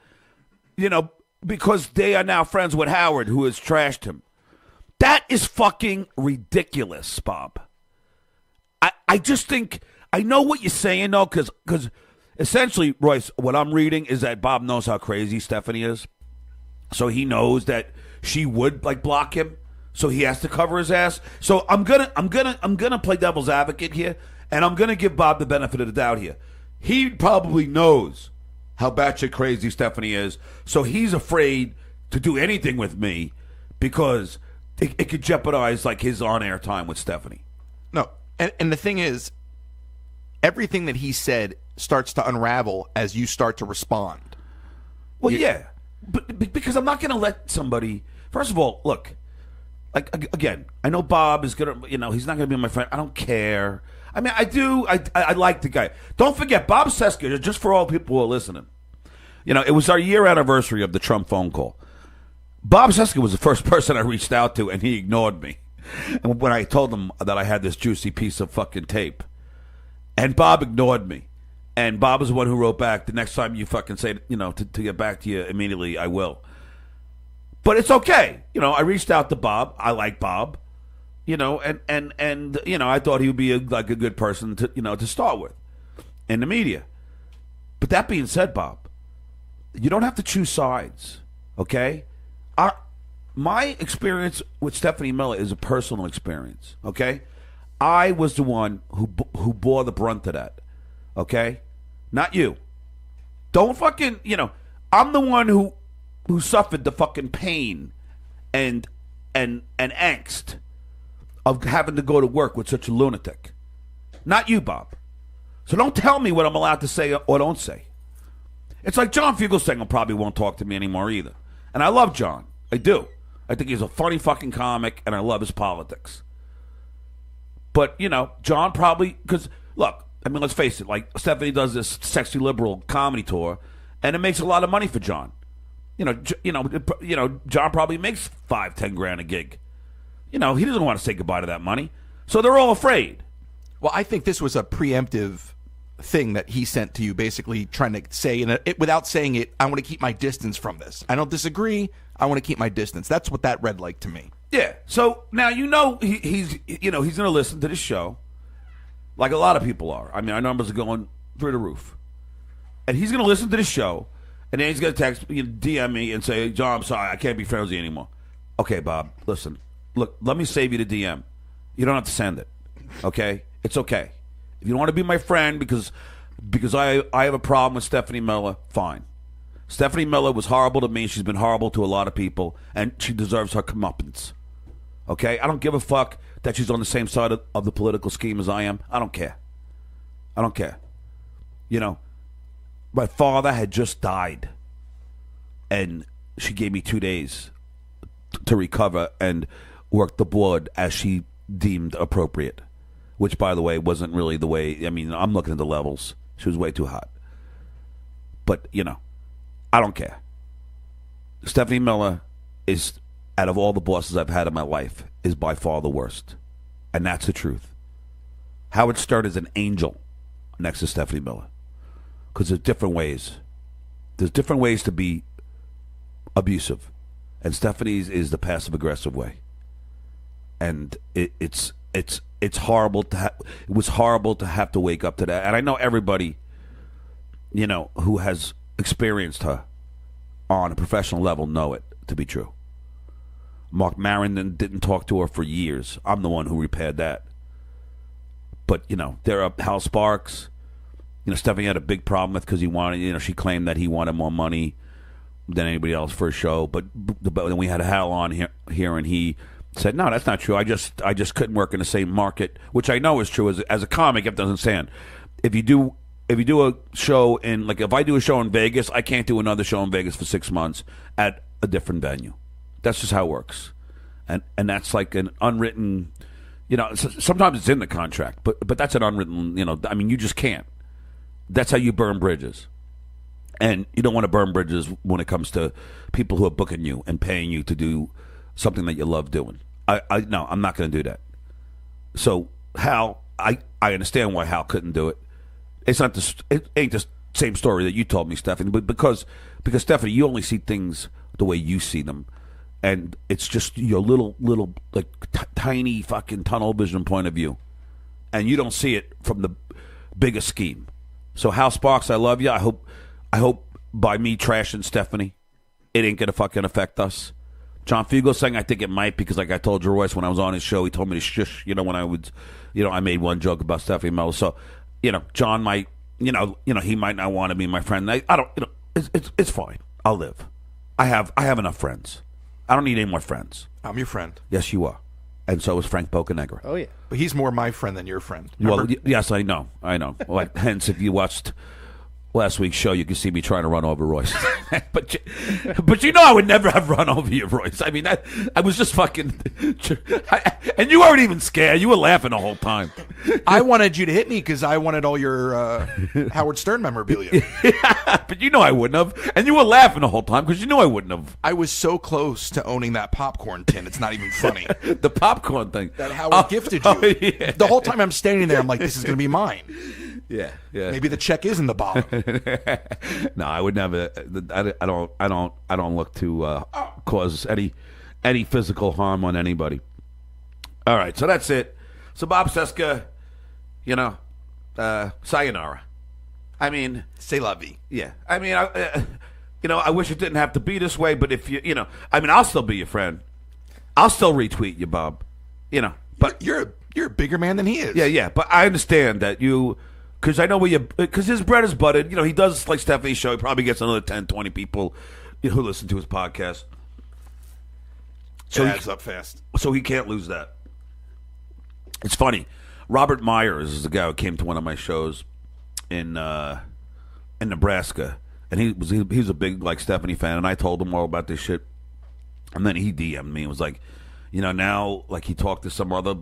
because they are now friends with Howard, who has trashed him. That is fucking ridiculous, Bob. I just think, I know what you're saying, though, because essentially, Royce, what I'm reading is that Bob knows how crazy Stephanie is. So he knows that she would, block him. So he has to cover his ass. So I'm gonna play devil's advocate here, and I'm gonna give Bob the benefit of the doubt here. He probably knows how batshit crazy Stephanie is, so he's afraid to do anything with me because it could jeopardize his on-air time with Stephanie. No, and the thing is, everything that he said starts to unravel as you start to respond. Well, yeah, but because I'm not going to let somebody. First of all, look, again, I know Bob is gonna, he's not going to be my friend. I don't care. I do. I like the guy. Don't forget, Bob Seska, just for all people who are listening, it was our year anniversary of the Trump phone call. Bob Seska was the first person I reached out to, and he ignored me. And when I told him that I had this juicy piece of fucking tape, and Bob ignored me. And Bob is the one who wrote back, the next time you fucking say, to get back to you immediately, I will. But it's okay. I reached out to Bob. I like Bob. And I thought he would be a good person to start with in the media. But that being said, Bob, you don't have to choose sides, okay? my experience with Stephanie Miller is a personal experience. Okay, I was the one who bore the brunt of that. Okay, not you. Don't fucking, I'm the one who suffered the fucking pain and angst of having to go to work with such a lunatic. Not you, Bob. So don't tell me what I'm allowed to say or don't say. It's like John Fugelsang probably won't talk to me anymore either. And I love John. I do. I think he's a funny fucking comic, and I love his politics. But, John probably, because, look, I mean, let's face it, like, Stephanie does this sexy liberal comedy tour, and it makes a lot of money for John. John probably makes $5-10 grand a gig. He doesn't want to say goodbye to that money. So they're all afraid. Well, I think this was a preemptive thing that he sent to you, basically trying to say, without saying it, I want to keep my distance from this. I don't disagree. I want to keep my distance. That's what that read like to me. Yeah. So now he's going to listen to this show, like a lot of people are. I mean, our numbers are going through the roof, and he's going to listen to this show, and then he's going to text, DM me, and say, "John, I'm sorry, I can't be friends with you anymore." Okay, Bob, listen. Look, let me save you the DM. You don't have to send it. Okay, it's okay. If you don't want to be my friend because I have a problem with Stephanie Miller, fine. Stephanie Miller was horrible to me. She's been horrible to a lot of people, and she deserves her comeuppance. Okay? I don't give a fuck that she's on the same side of the political scheme as I am. I don't care. I don't care. My father had just died, and she gave me 2 days to recover and work the board as she deemed appropriate, which, by the way, wasn't really the way. I mean, I'm looking at the levels. She was way too hot. But, I don't care. Stephanie Miller is, out of all the bosses I've had in my life, is by far the worst. And that's the truth. Howard Stern is an angel next to Stephanie Miller. Because there's different ways. There's different ways to be abusive. And Stephanie's is the passive-aggressive way. And it's horrible to it was horrible to have to wake up to that. And I know everybody, who has experienced her on a professional level know it to be true. Mark Maron didn't talk to her for years. I'm the one who repaired that. But, there are Hal Sparks. Stephanie had a big problem with because he wanted, she claimed that he wanted more money than anybody else for a show. But then we had Hal on here and he said, no, that's not true. I just couldn't work in the same market, which I know is true. As a comic, it doesn't stand. If you do a show if I do a show in Vegas, I can't do another show in Vegas for 6 months at a different venue. That's just how it works. And that's like an unwritten, sometimes it's in the contract, but that's an unwritten, you just can't. That's how you burn bridges. And you don't want to burn bridges when it comes to people who are booking you and paying you to do something that you love doing. No, I'm not going to do that. So Hal, I understand why Hal couldn't do it. It ain't the same story that you told me, Stephanie, but because Stephanie, you only see things the way you see them, and it's just your little like tiny fucking tunnel vision point of view, and you don't see it from the bigger scheme. So Hal Sparks, I love you. I hope by me trashing Stephanie, it ain't gonna fucking affect us. John Fugelsang, I think it might, because like I told Drew Royce when I was on his show, he told me to shush. When I would, I made one joke about Stephanie Miller. So, John might, he might not want to be my friend. I don't, it's fine. I'll live. I have enough friends. I don't need any more friends. I'm your friend. Yes, you are. And so is Frank Bocanegra. Oh, yeah. But he's more my friend than your friend. Remember? Well, yes, I know. Like, hence, if you watched last week's show, you can see me trying to run over Royce. but I would never have run over you, Royce. I mean, I was just fucking... and you weren't even scared. You were laughing the whole time. I wanted you to hit me because I wanted all your Howard Stern memorabilia. But I wouldn't have. And you were laughing the whole time because you knew I wouldn't have. I was so close to owning that popcorn tin. It's not even funny. The popcorn thing. That Howard gifted you. Oh, yeah. The whole time I'm standing there, I'm like, this is going to be mine. Yeah. Maybe the check is in the bottom. No, I would never. I don't look to cause any physical harm on anybody. All right, so that's it. So Bob Cesca, sayonara. I mean, c'est la vie. Yeah. I mean, I wish it didn't have to be this way, but if I'll still be your friend. I'll still retweet you, Bob. But you're a bigger man than he is. Yeah. But I understand that because I know because his bread is buttered. He does like Stephanie's show. He probably gets another 10, 20 people who listen to his podcast. So it adds up fast. So he can't lose that. It's funny. Robert Myers is the guy who came to one of my shows in Nebraska, and he was a big like Stephanie fan, and I told him all about this shit, and then he DM'd me and was like, now like he talked to some other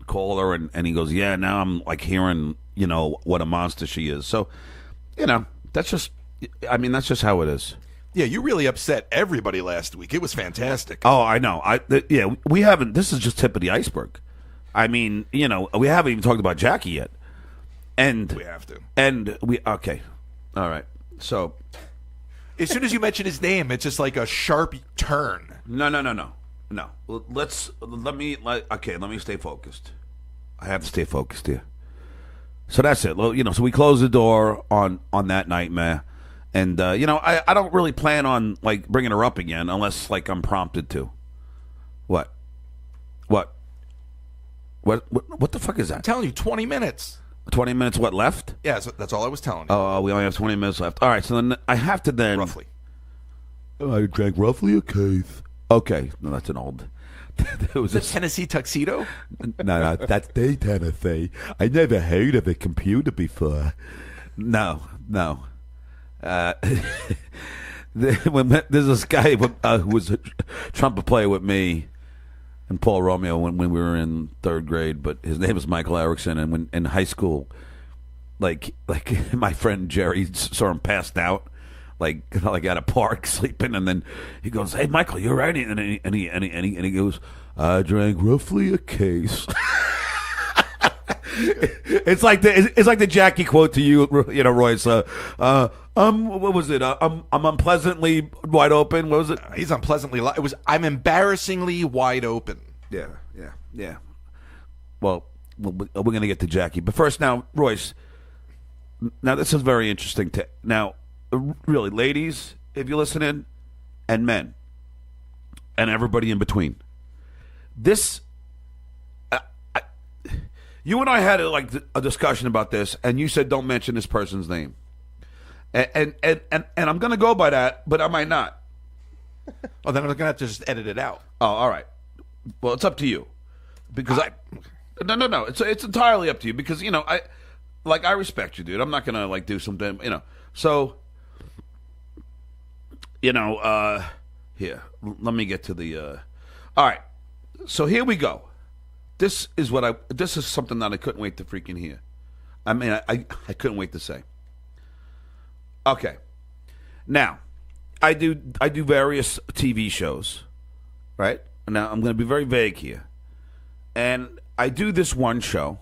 caller, and he goes, yeah, now I'm like hearing what a monster she is. So that's just how it is. Yeah, you really upset everybody last week. It was fantastic. Oh, I know. We haven't. This is just tip of the iceberg. I mean, we haven't even talked about Jackie yet, and we have to. And okay, all right. So, as soon as you mention his name, it's just like a sharp turn. No. Let me stay focused. I have to stay focused here. So that's it. So we close the door on that nightmare. And, I don't really plan on, like, bringing her up again unless, like, I'm prompted to. What the fuck is that? I'm telling you, 20 minutes. 20 minutes what, left? Yeah, so that's all I was telling you. Oh, we only have 20 minutes left. All right, so then I have to then... Roughly. I drank roughly a case. Okay. No, that's an old... There was a Tennessee tuxedo? No, that's the Tennessee. I never heard of a computer before. No. When there's this guy who was a trumpet player with me and Paul Romeo when we were in third grade, but his name was Michael Erickson, and when in high school, like my friend Jerry saw him passed out, like at a park sleeping, and then he goes, "Hey Michael, you're right," and he goes, "I drank roughly a case." It's like the Jackie quote to you, Royce. What was it? I'm unpleasantly wide open. What was it? He's unpleasantly. It was. I'm embarrassingly wide open. Yeah. Well, we're gonna get to Jackie, but first, now, Royce. Now this is very interesting. Now, really, ladies, if you're listening, and men, and everybody in between, this. You and I had a discussion about this, and you said don't mention this person's name, and I'm going to go by that, but I might not. Oh, then I'm going to have to just edit it out. Oh, all right. Well, it's up to you, because no. It's entirely up to you because I respect you, dude. I'm not going to do something, So, here, let me get to the. All right. So here we go. This is something that I couldn't wait to freaking hear. I mean, I couldn't wait to say. Okay. Now, I do various TV shows, right? Now, I'm going to be very vague here. And I do this one show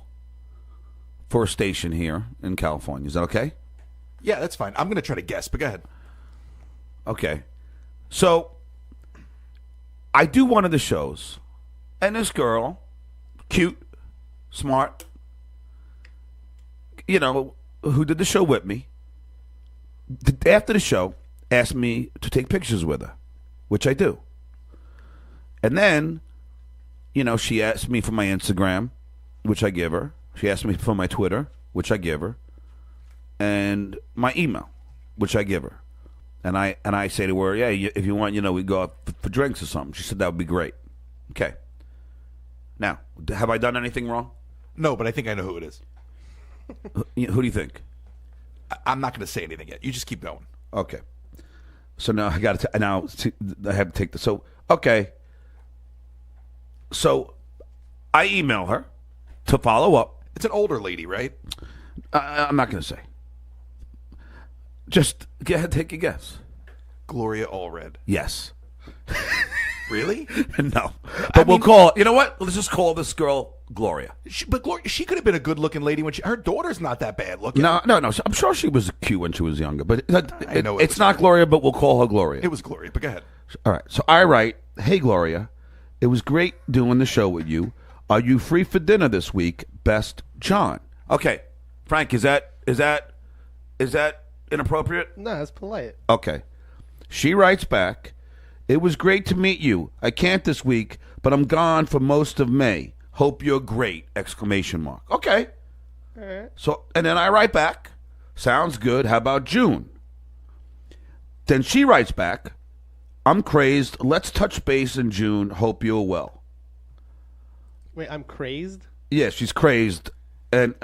for a station here in California. Is that okay? Yeah, that's fine. I'm going to try to guess, but go ahead. Okay. So, I do one of the shows, and this girl... cute, smart, who did the show with me, after the show, asked me to take pictures with her, which I do. And then, she asked me for my Instagram, which I give her. She asked me for my Twitter, which I give her. And my email, which I give her. And I say to her, yeah, if you want, we go out for drinks or something. She said that would be great. Okay. Now, have I done anything wrong? No, but I think I know who it is. Who do you think? I'm not going to say anything yet. You just keep going. Okay. So now I got to. Now I have to take this. So okay. So I email her to follow up. It's an older lady, right? I'm not going to say. Just go ahead, take a guess. Gloria Allred. Yes. Really? No. But we'll call. You know what? Let's just call this girl Gloria. But Gloria, she could have been a good-looking lady when her daughter's not that bad looking. No. I'm sure she was cute when she was younger, but I know it's not Gloria. But we'll call her Gloria. It was Gloria. But go ahead. All right. So I write, "Hey Gloria, it was great doing the show with you. Are you free for dinner this week? Best, John." Okay, Frank, is that inappropriate? No, it's polite. Okay. She writes back, "It was great to meet you. I can't this week, but I'm gone for most of May. Hope you're great!" Exclamation mark. Okay. All right. So, and then I write back, "Sounds good. How about June?" Then she writes back, "I'm crazed. Let's touch base in June. Hope you're well." Wait, I'm crazed? Yeah, she's crazed. And,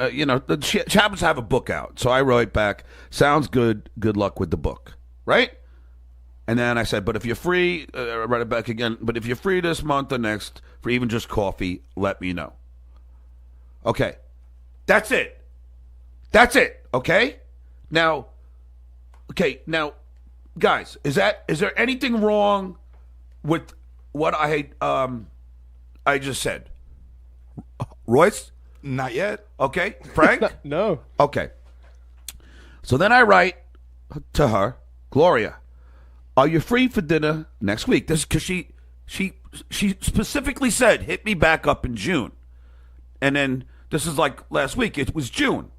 she happens to have a book out. So I wrote back, "Sounds good. Good luck with the book." Right? And then I said, "But if you're free," I write it back again, "but if you're free this month or next for even just coffee, let me know." Okay. That's it. That's it. Okay? Now, guys, is there anything wrong with what I just said? Royce? Not yet. Okay. Frank? No. Okay. So then I write to her, "Gloria, are you free for dinner next week?" This because she specifically said, "Hit me back up in June." And then this is like last week. It was June.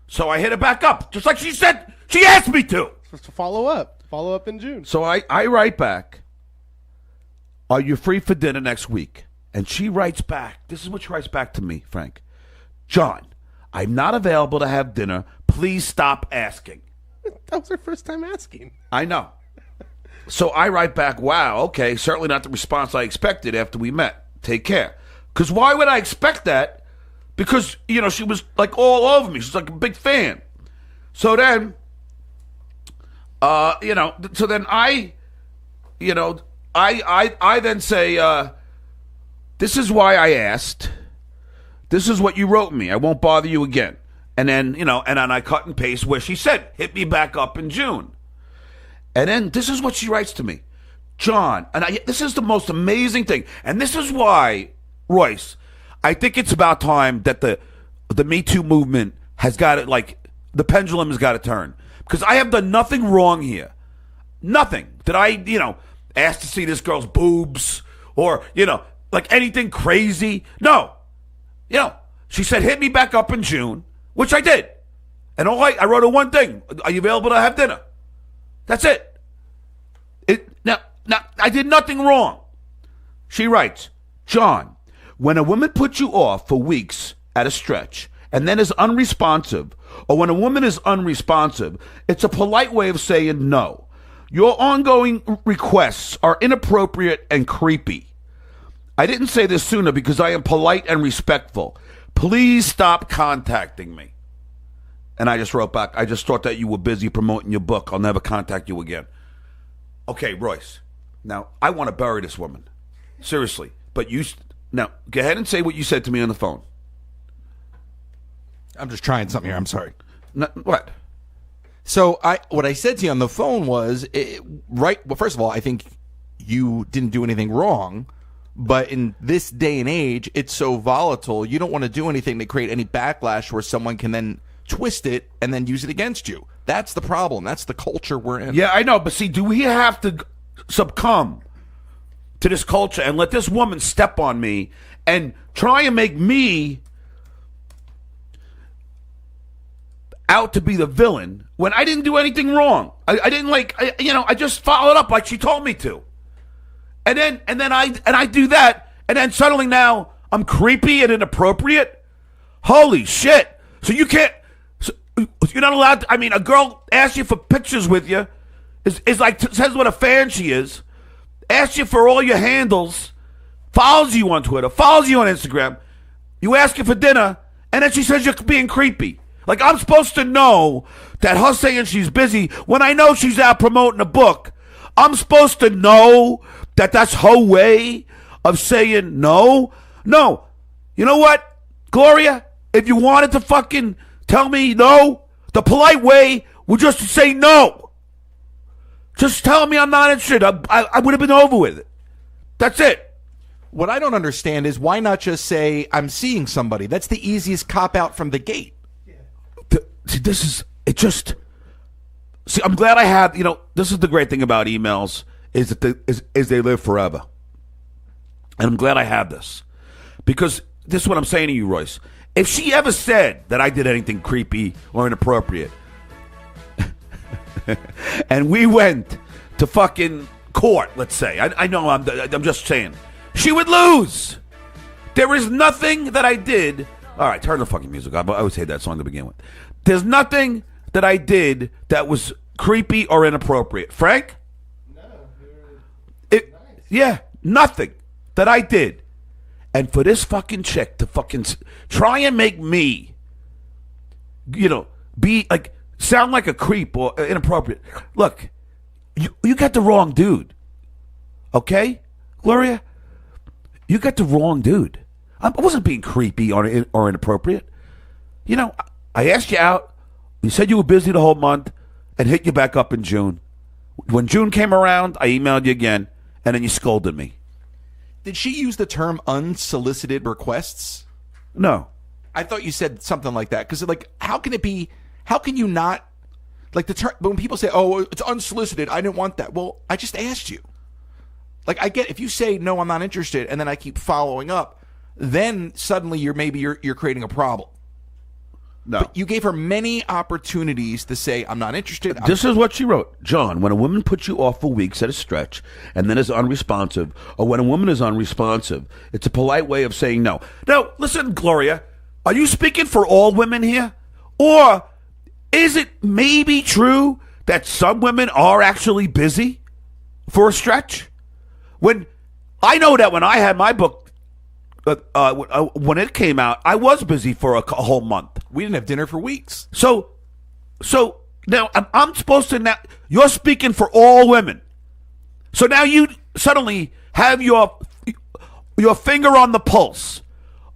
So I hit her back up, just like she said she asked me to. Follow up. Follow up in June. So I write back, "Are you free for dinner next week?" And she writes back. This is what she writes back to me, Frank. "John, I'm not available to have dinner. Please stop asking." That was her first time asking. I know. So I write back, "Wow, okay, certainly not the response I expected after we met. Take care." Because why would I expect that? Because, she was like all over me. She's like a big fan. So then, so then I then say, "This is why I asked. This is what you wrote me. I won't bother you again." And then, and then I cut and paste where she said, "Hit me back up in June." And then this is what she writes to me. "John," and this is the most amazing thing. And this is why, Royce, I think it's about time that the Me Too movement has got it, like, the pendulum has got to turn. Because I have done nothing wrong here. Nothing. Did I, ask to see this girl's boobs or, like anything crazy? No. She said, "Hit me back up in June," which I did. And I wrote her one thing. "Are you available to have dinner?" That's it. Now, I did nothing wrong. She writes, "John, when a woman puts you off for weeks at a stretch and then is unresponsive, or when a woman is unresponsive, it's a polite way of saying no. Your ongoing requests are inappropriate and creepy. I didn't say this sooner because I am polite and respectful. Please stop contacting me." And I just wrote back, "I just thought that you were busy promoting your book. I'll never contact you again." Okay, Royce. Now, I want to bury this woman. Seriously. But now, go ahead and say what you said to me on the phone. I'm just trying something here. I'm sorry. What? So what I said to you on the phone was, well, first of all, I think you didn't do anything wrong. But in this day and age, it's so volatile. You don't want to do anything to create any backlash where someone can then twist it and then use it against you. That's the problem. That's the culture we're in. Yeah, I know. But see, do we have to succumb to this culture and let this woman step on me and try and make me out to be the villain when I didn't do anything wrong? I didn't I just followed up like she told me to. And then I do that, and then suddenly now I'm creepy and inappropriate? Holy shit. So you can't, you're not allowed to, a girl asks you for pictures with you, is like, says what a fan she is, asks you for all your handles, follows you on Twitter, follows you on Instagram, you ask her for dinner, and then she says you're being creepy. Like, I'm supposed to know that her saying she's busy when I know she's out promoting a book. I'm supposed to know that that's her way of saying no? No. You know what, Gloria? If you wanted to fucking tell me no, the polite way would just to say no. Just tell me I'm not interested. I would have been over with it. That's it. What I don't understand is why not just say, "I'm seeing somebody"? That's the easiest cop-out from the gate. See, I'm glad I have, this is the great thing about emails, is that they live forever. And I'm glad I have this. Because this is what I'm saying to you, Royce. If she ever said that I did anything creepy or inappropriate, and we went to fucking court, let's say. I know I'm just saying. She would lose. There is nothing that I did. All right, turn the fucking music up. I would say that song to begin with. There's nothing that I did that was creepy or inappropriate. Frank? No. Nice. Yeah, nothing that I did. And for this fucking chick to fucking try and make me, be like, sound like a creep or inappropriate. Look, you got the wrong dude. Okay, Gloria? You got the wrong dude. I wasn't being creepy or inappropriate. I asked you out. You said you were busy the whole month and hit you back up in June. When June came around, I emailed you again, and then you scolded me. Did she use the term unsolicited requests? No. I thought you said something like that. Because, how can it be, how can you not, the term, but when people say, oh, it's unsolicited, I didn't want that. Well, I just asked you. I get, if you say, no, I'm not interested, and then I keep following up, then suddenly you're creating a problem. No. But you gave her many opportunities to say, I'm not interested. This is what she wrote. John, when a woman puts you off for weeks at a stretch and then is unresponsive, or when a woman is unresponsive, it's a polite way of saying no. Now, listen, Gloria, are you speaking for all women here? Or is it maybe true that some women are actually busy for a stretch? When I know that when I had my book, when it came out, I was busy for a whole month. We didn't have dinner for weeks. So now I'm supposed to now. You're speaking for all women. So now you suddenly have your finger on the pulse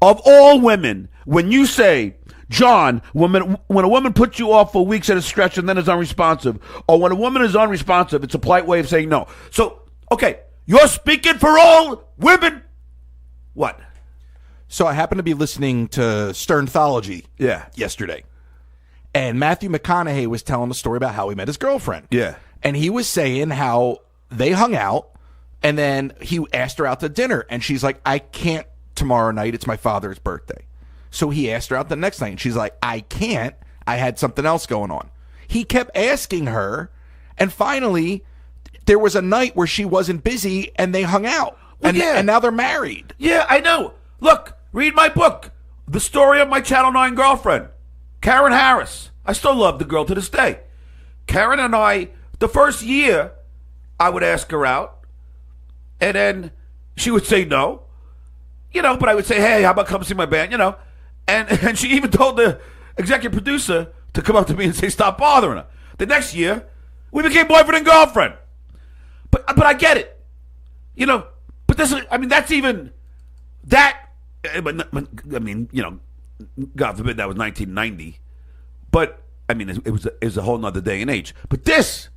of all women when you say, John, when a woman puts you off for weeks at a stretch and then is unresponsive, or when a woman is unresponsive, it's a polite way of saying no. So, okay, you're speaking for all women. What? So I happened to be listening to Sternthology yesterday. And Matthew McConaughey was telling a story about how he met his girlfriend. Yeah. And he was saying how they hung out, and then he asked her out to dinner. And she's like, I can't tomorrow night. It's my father's birthday. So he asked her out the next night. And she's like, I can't. I had something else going on. He kept asking her. And finally, there was a night where she wasn't busy, and they hung out. Well, and now they're married. Yeah, I know. Look, read my book, The Story of My Channel 9 Girlfriend, Karen Harris. I still love the girl to this day. Karen and I, the first year, I would ask her out, and then she would say no, but I would say, hey, how about come see my band, and she even told the executive producer to come up to me and say, stop bothering her. The next year, we became boyfriend and girlfriend. But I get it, but this is, that's even, that, God forbid that was 1990. But, it was a whole nother day and age. But this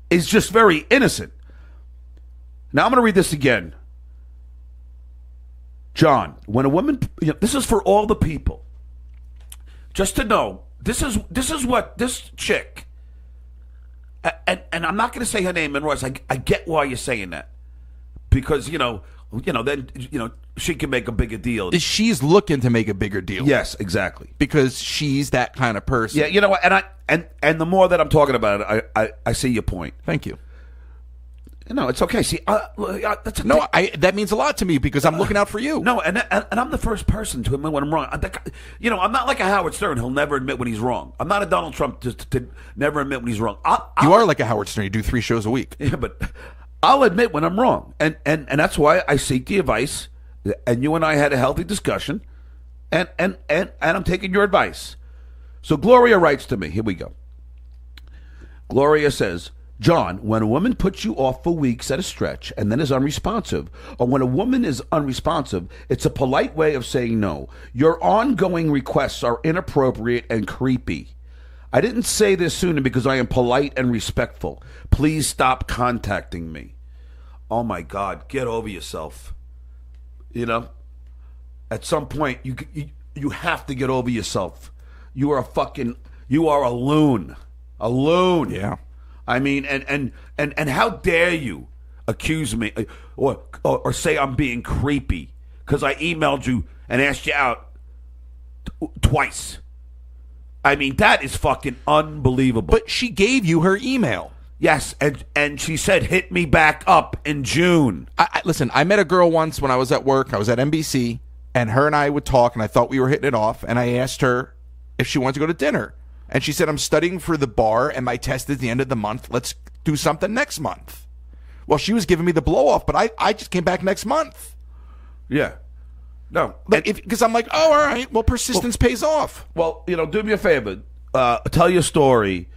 is just very innocent. Now, I'm going to read this again. John, when a woman, this is for all the people. Just to know, this is what this chick, and I'm not going to say her name, and Royce, I get why you're saying that. Because, then she can make a bigger deal. She's looking to make a bigger deal. Yes, exactly. Because she's that kind of person. Yeah, and the more that I'm talking about it, I see your point. Thank you. No, it's okay. See, that's that means a lot to me because I'm looking out for you. No, and I'm the first person to admit when I'm wrong. I'm not like a Howard Stern. He'll never admit when he's wrong. I'm not a Donald Trump to never admit when he's wrong. You are like a Howard Stern. You do 3 shows a week. Yeah, but I'll admit when I'm wrong, and that's why I seek the advice. And you and I had a healthy discussion, and I'm taking your advice. So Gloria writes to me. Here we go. Gloria says, John, when a woman puts you off for weeks at a stretch and then is unresponsive, or when a woman is unresponsive, it's a polite way of saying no. Your ongoing requests are inappropriate and creepy. I didn't say this sooner because I am polite and respectful. Please stop contacting me. Oh my God, get over yourself. At some point, you have to get over yourself. You are a loon. A loon. Yeah. And how dare you accuse me or say I'm being creepy because I emailed you and asked you out twice. That is fucking unbelievable. But she gave you her email. Yes, and she said, hit me back up in June. Listen, I met a girl once when I was at work. I was at NBC, and her and I would talk, and I thought we were hitting it off, and I asked her if she wanted to go to dinner. And she said, I'm studying for the bar, and my test is the end of the month. Let's do something next month. Well, she was giving me the blow-off, but I just came back next month. Yeah. No. Because I'm like, oh, all right, well, persistence pays off. Well, do me a favor. Tell your story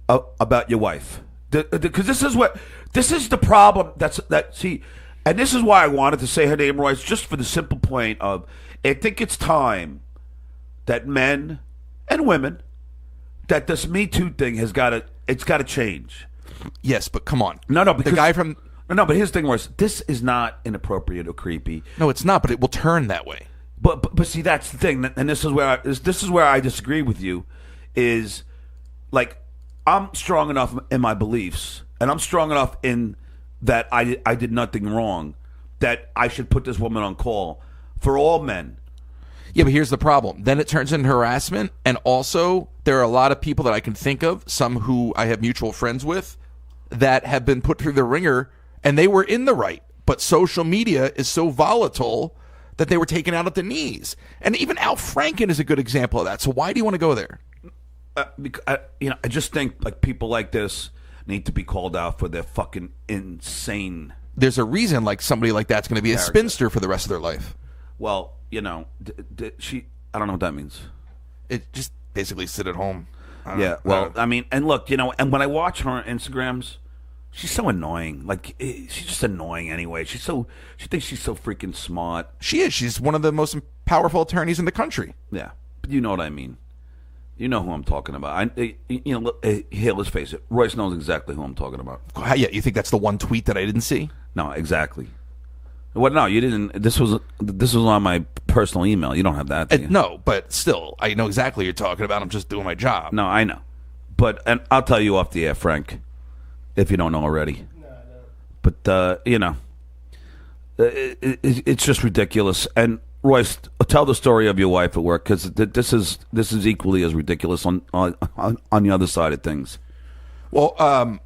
about your wife. Because this is the problem. And this is why I wanted to say her name, Royce, just for the simple point of, I think it's time that men and women, that this Me Too thing it's got to change. Yes, but come on. No, because the guy from... No, but here's the thing, Royce. This is not inappropriate or creepy. No, it's not, but it will turn that way. But see, that's the thing, and this is where I disagree with you, is like, I'm strong enough in my beliefs, and I'm strong enough in that I did nothing wrong, that I should put this woman on call for all men. Yeah, but here's the problem. Then it turns into harassment, and also there are a lot of people that I can think of, some who I have mutual friends with, that have been put through the ringer, and they were in the right, but social media is so volatile that they were taken out at the knees. And even Al Franken is a good example of that. So why do you want to go there? I just think like people like this need to be called out for their fucking insane. There's a reason like somebody like that's going to be a spinster for the rest of their life. Well, I don't know what that means. It just basically sit at home. Yeah. Well, I mean, and look, and when I watch her on Instagrams, she's so annoying. Like, she's just annoying anyway. She thinks she's so freaking smart. She is. She's one of the most powerful attorneys in the country. Yeah. But you know what I mean. You know who I'm talking about. Here, let's face it. Royce knows exactly who I'm talking about. Yeah, you think that's the one tweet that I didn't see? No, exactly. What? No, you didn't. This was on my personal email. You don't have that. No, but still, I know exactly what you're talking about. I'm just doing my job. No, I know. And I'll tell you off the air, Frank, if you don't know already. No, I don't. But it's just ridiculous. And Royce, tell the story of your wife at work, because this is equally as ridiculous on the other side of things. Well,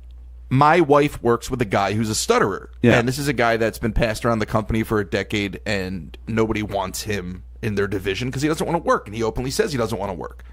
my wife works with a guy who's a stutterer. Yeah. And this is a guy that's been passed around the company for a decade, and nobody wants him in their division because he doesn't want to work, and he openly says he doesn't want to work.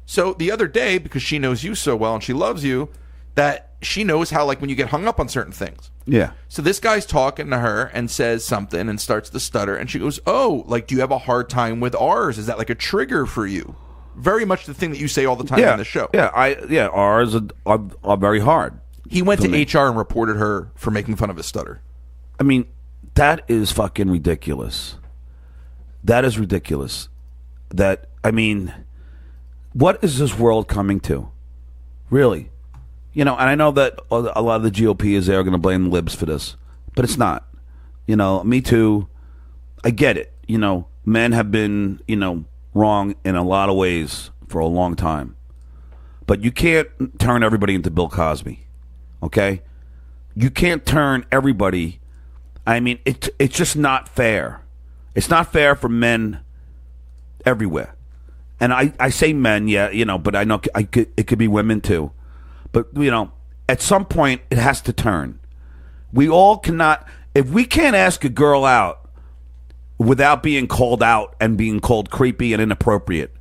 So the other day, because she knows you so well and she loves you, that she knows how, like, when you get hung up on certain things. Yeah. So this guy's talking to her and says something and starts to stutter, and she goes, oh, like, do you have a hard time with R's? Is that like a trigger for you? Very much the thing that you say all the time on the show. Yeah, R's are very hard. He went to HR and reported her for making fun of his stutter. I mean, that is fucking ridiculous. That is ridiculous. What is this world coming to? Really? And I know that a lot of the GOP is there going to blame the libs for this, but it's not. Me Too. I get it. Men have been, wrong in a lot of ways for a long time. But you can't turn everybody into Bill Cosby. Okay? You can't turn everybody. I mean, it's just not fair. It's not fair for men everywhere. And I say men, yeah, but I know it could be women too. But, at some point, it has to turn. We all cannot, if we can't ask a girl out without being called out and being called creepy and inappropriate,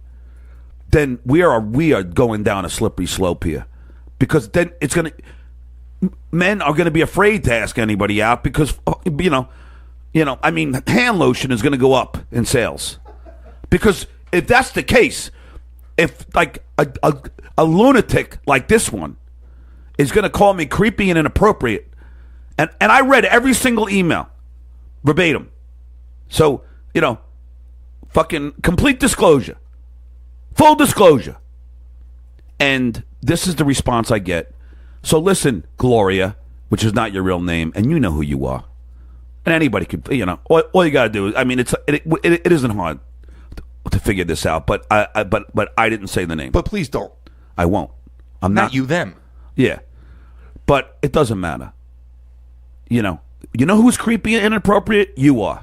then we are going down a slippery slope here. Because then men are going to be afraid to ask anybody out because, hand lotion is going to go up in sales. Because if that's the case, if like a lunatic like this one is going to call me creepy and inappropriate, and I read every single email verbatim. So, fucking complete disclosure. Full disclosure. And this is the response I get. So listen, Gloria, which is not your real name, and you know who you are. And anybody could, all you got to do is, it isn't hard to figure this out, but I didn't say the name. But please don't. I won't. I'm not you, them. Yeah. But it doesn't matter. You know who's creepy and inappropriate? You are.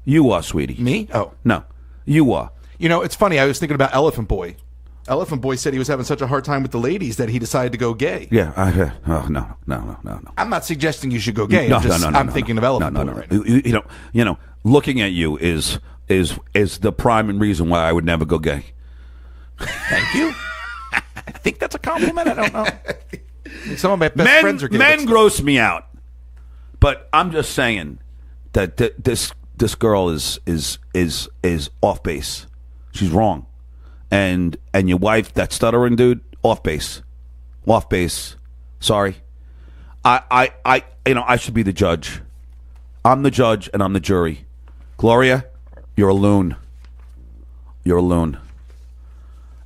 You are, sweetie. Me? Oh. No. You are. It's funny. I was thinking about Elephant Boy. Elephant Boy said he was having such a hard time with the ladies that he decided to go gay. Yeah. Oh, no. I'm not suggesting you should go gay. I'm thinking of Elephant Boy right now. You know, looking at you is the prime reason why I would never go gay. Thank you. I think that's a compliment. I don't know. Some of my best friends are gay. Men gross me out, but I'm just saying that this girl is off base. She's wrong. And your wife, that stuttering dude, off base. Sorry. I should be the judge. I'm the judge and I'm the jury. Gloria, you're a loon.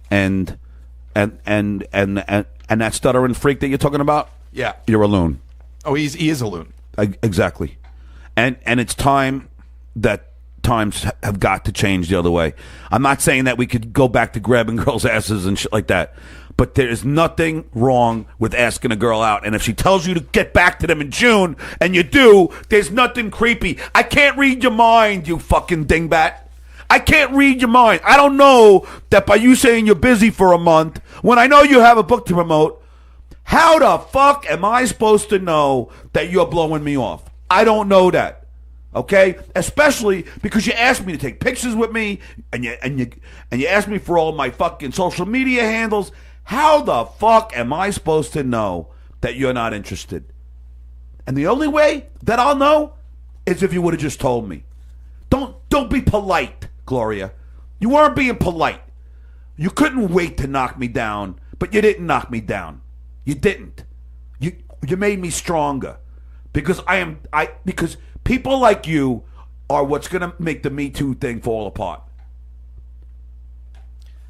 And that stuttering freak that you're talking about? Yeah. You're a loon. Oh, he is a loon. Exactly. And it's time that times have got to change the other way. I'm not saying that we could go back to grabbing girls' asses and shit like that, but there is nothing wrong with asking a girl out. And if she tells you to get back to them in June, and you do, there's nothing creepy. I can't read your mind, you fucking dingbat. I can't read your mind. I don't know that by you saying you're busy for a month, when I know you have a book to promote, how the fuck am I supposed to know that you're blowing me off? I don't know that. Okay, especially because you asked me to take pictures with me, and you asked me for all my fucking social media handles. How the fuck am I supposed to know that you're not interested? And the only way that I'll know is if you would have just told me. Don't be polite, Gloria. You weren't being polite. You couldn't wait to knock me down, but you didn't knock me down. You didn't. You made me stronger because because people like you are what's going to make the Me Too thing fall apart.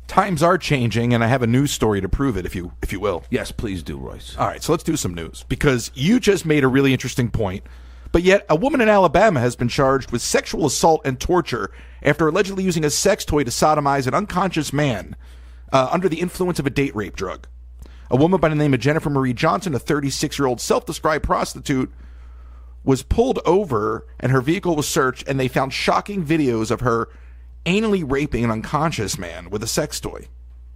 Times are changing, and I have a news story to prove it, if you will. Yes, please do, Royce. All right, so let's do some news, because you just made a really interesting point, but yet a woman in Alabama has been charged with sexual assault and torture after allegedly using a sex toy to sodomize an unconscious man under the influence of a date rape drug. A woman by the name of Jennifer Marie Johnson, a 36-year-old self-described prostitute, was pulled over and her vehicle was searched, and they found shocking videos of her anally raping an unconscious man with a sex toy.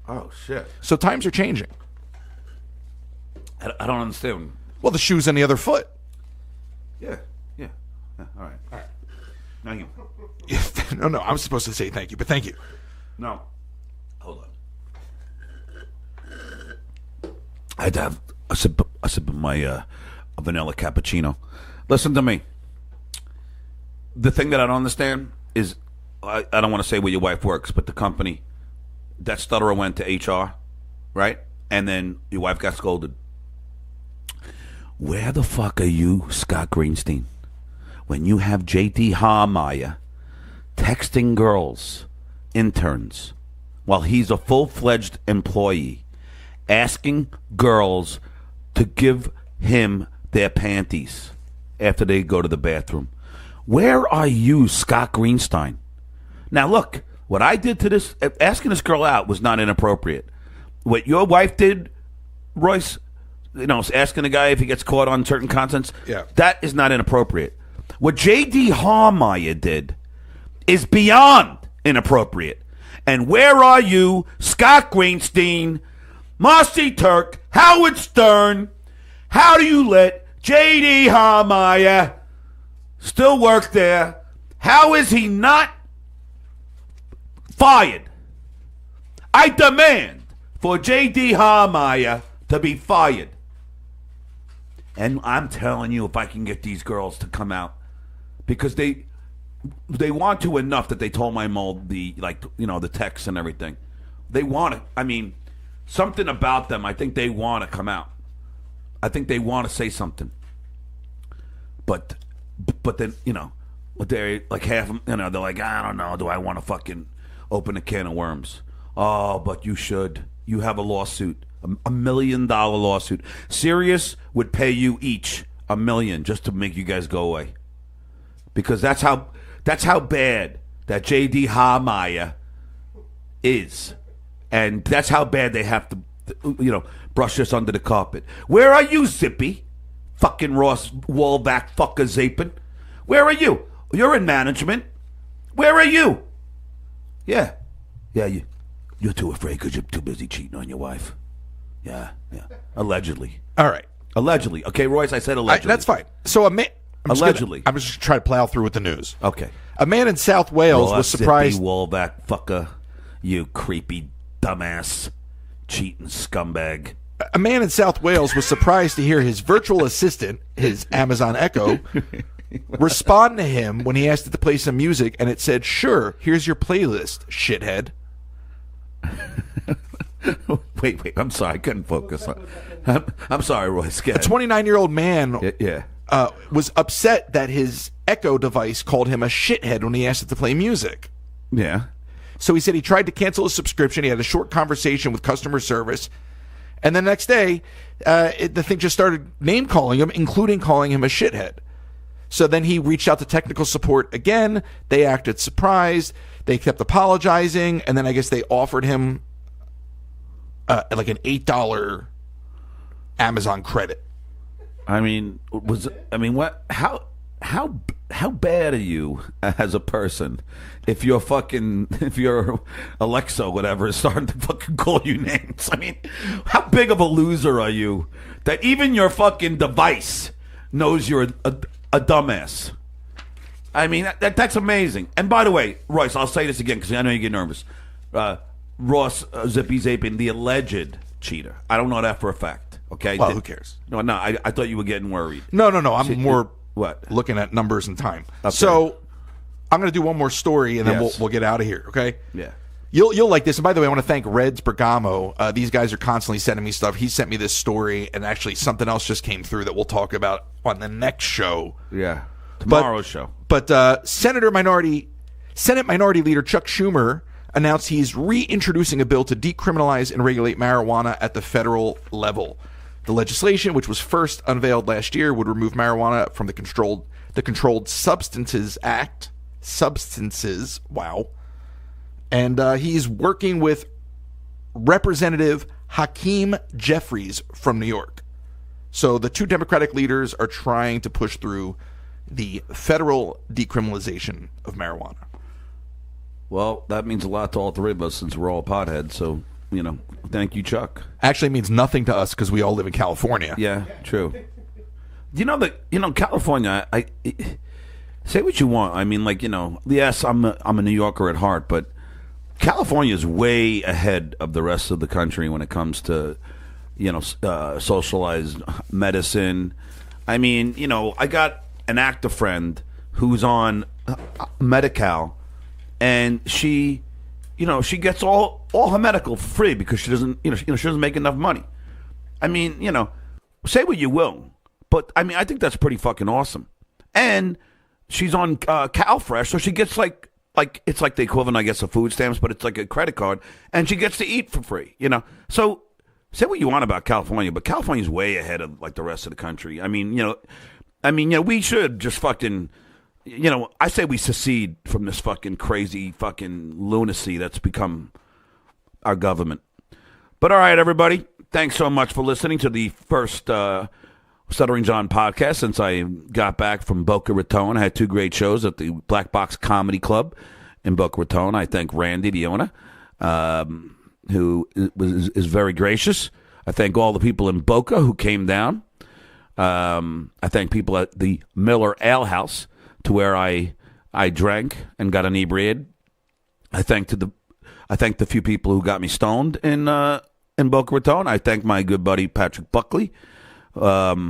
Oh, shit. So times are changing. I don't understand. Well, the shoe's on the other foot. Yeah. All right. Thank you. No, I was supposed to say thank you, but thank you. No. Hold on. I had to have a sip of my vanilla cappuccino. Listen to me. The thing that I don't understand is, I don't want to say where your wife works, but the company, that stutterer went to HR, right? And then your wife got scolded. Where the fuck are you, Scott Greenstein, when you have J.D. Harmeyer texting girls, interns, while he's a full-fledged employee, asking girls to give him their panties after they go to the bathroom? Where are you, Scott Greenstein? Now, look, what I did to this, asking this girl out was not inappropriate. What your wife did, Royce, asking a guy if he gets caught on certain contents, that is not inappropriate. What J.D. Harmeyer did is beyond inappropriate. And where are you, Scott Greenstein, Marcy Turk, Howard Stern? How do you let J.D. Harmeyer still work there? How is he not fired? I demand for J.D. Harmeyer to be fired. And I'm telling you, if I can get these girls to come out, because they want to enough that they told my mom the texts and everything. They want it. I mean, something about them. I think they want to come out. I think they want to say something. But then they're like half. They're like, I don't know. Do I want to fucking open a can of worms? Oh, but you should. You have a lawsuit. $1 million lawsuit. Sirius would pay you each $1 million just to make you guys go away, because that's how bad that J.D. Harmeyer is, and that's how bad they have to, brush this under the carpet. Where are you, Zippy? Fucking Ross Wallback fucker Zapin. Where are you? You're in management. Where are you? Yeah, you You're too afraid because you're too busy cheating on your wife. Yeah. Allegedly. All right. Allegedly. Okay, Royce, I said allegedly. That's fine. So a man. Allegedly. I'm just going to try to plow through with the news. Okay. A man in South Wales was surprised. Wallback fucker. You creepy dumbass. Cheating scumbag. A man in South Wales was surprised to hear his virtual assistant, his Amazon Echo, respond to him when he asked it to play some music, and it said, "Sure, here's your playlist, shithead." Wait. I'm sorry. I couldn't focus. I'm sorry, Royce. A 29-year-old man Yeah. was upset that his Echo device called him a shithead when he asked it to play music. Yeah. So he said he tried to cancel his subscription. He had a short conversation with customer service. And the next day, the thing just started name-calling him, including calling him a shithead. So then he reached out to technical support again. They acted surprised. They kept apologizing. And then I guess they offered him like an $8 Amazon credit. What? How bad are you as a person if your Alexa or whatever is starting to fucking call you names? I mean, how big of a loser are you that even your fucking device knows you're a dumbass? I mean, that's amazing. And by the way, Royce, I'll say this again because I know you get nervous. Ross Zippy Zapin, the alleged cheater. I don't know that for a fact. Okay. Well, who cares? No. I thought you were getting worried. No. I'm more what looking at numbers and time. Okay. So I'm going to do one more story and then Yes. we'll get out of here. Okay. Yeah. You'll like this. And by the way, I want to thank Reds Bergamo. These guys are constantly sending me stuff. He sent me this story, and actually something else just came through that we'll talk about on the next show. Yeah. Tomorrow's show. But Senate Minority Leader Chuck Schumer announced he's reintroducing a bill to decriminalize and regulate marijuana at the federal level. The legislation, which was first unveiled last year, would remove marijuana from the Controlled Substances Act. Substances, wow. And he's working with Representative Hakeem Jeffries from New York. So the two Democratic leaders are trying to push through the federal decriminalization of marijuana. Well, that means a lot to all three of us since we're all potheads. So, thank you, Chuck. Actually means nothing to us because we all live in California. Yeah, true. California, I say what you want. I mean, yes, I'm a New Yorker at heart, but California is way ahead of the rest of the country when it comes to, socialized medicine. I mean, I got an actor friend who's on Medi-Cal, and she gets all her medical for free because she doesn't, she doesn't make enough money. I mean, say what you will, but I mean, I think that's pretty fucking awesome. And she's on CalFresh, so she gets like it's like the equivalent, I guess, of food stamps, but it's like a credit card, and she gets to eat for free. So say what you want about California, but California's way ahead of like the rest of the country. I mean, we should just fucking. I say we secede from this fucking crazy fucking lunacy that's become our government. But all right, everybody, thanks so much for listening to the first Stuttering John podcast since I got back from Boca Raton. I had two great shows at the Black Box Comedy Club in Boca Raton. I thank Randy, the owner, who is very gracious. I thank all the people in Boca who came down. I thank people at the Miller Ale House, to where I drank and got inebriated. I thank the few people who got me stoned in Boca Raton. I thank my good buddy Patrick Buckley for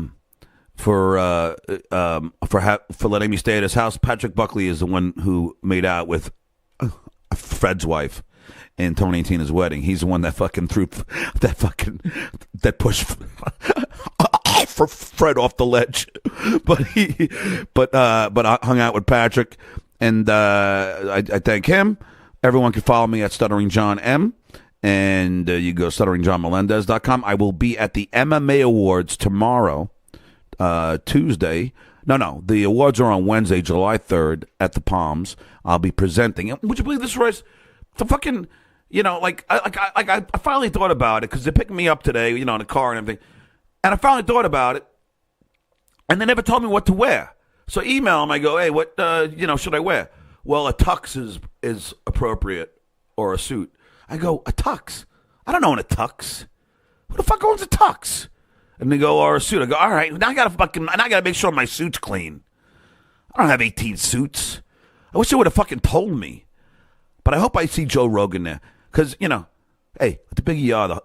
letting me stay at his house. Patrick Buckley is the one who made out with Fred's wife in Tony and Tina's wedding. He's the one that fucking threw that pushed for Fred off the ledge, but I hung out with Patrick, and I thank him. Everyone can follow me at Stuttering John M, and you go stutteringjohnmelendez.com. I will be at the MMA Awards tomorrow, Tuesday. No, the awards are on Wednesday, July 3rd at the Palms. I'll be presenting. Would you believe this, Royce? The fucking, I finally thought about it because they picked me up today, in the car and everything. And I finally thought about it, and they never told me what to wear. So I email them. I go, hey, what should I wear? Well, a tux is appropriate, or a suit. I go, a tux? I don't own a tux. Who the fuck owns a tux? And they go, or a suit. I go, all right, now I gotta make sure my suit's clean. I don't have 18 suits. I wish they would have fucking told me. But I hope I see Joe Rogan there. Because, you know, hey, the bigger you are,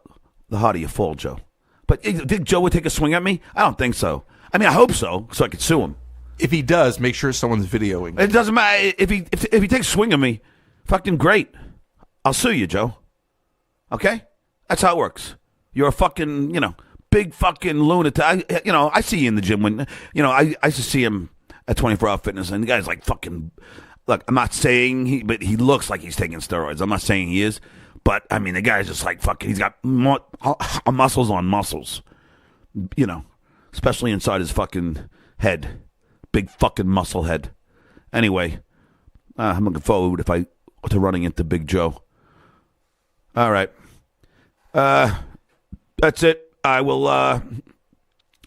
the harder you fall, Joe. But think Joe would take a swing at me? I don't think so. I mean, I hope so I could sue him. If he does, make sure someone's videoing. It doesn't matter. If he takes a swing at me, fucking great. I'll sue you, Joe. Okay? That's how it works. You're a fucking, you know, big fucking lunatic. I see you in the gym when, I used to see him at 24 Hour Fitness, and the guy's like fucking, look, I'm not saying but he looks like he's taking steroids. I'm not saying he is, but I mean, the guy's just like fucking, he's got muscles on muscles, especially inside his fucking head. Big fucking muscle head. Anyway, I'm looking forward to running into Big Joe. All right. That's it. I will, I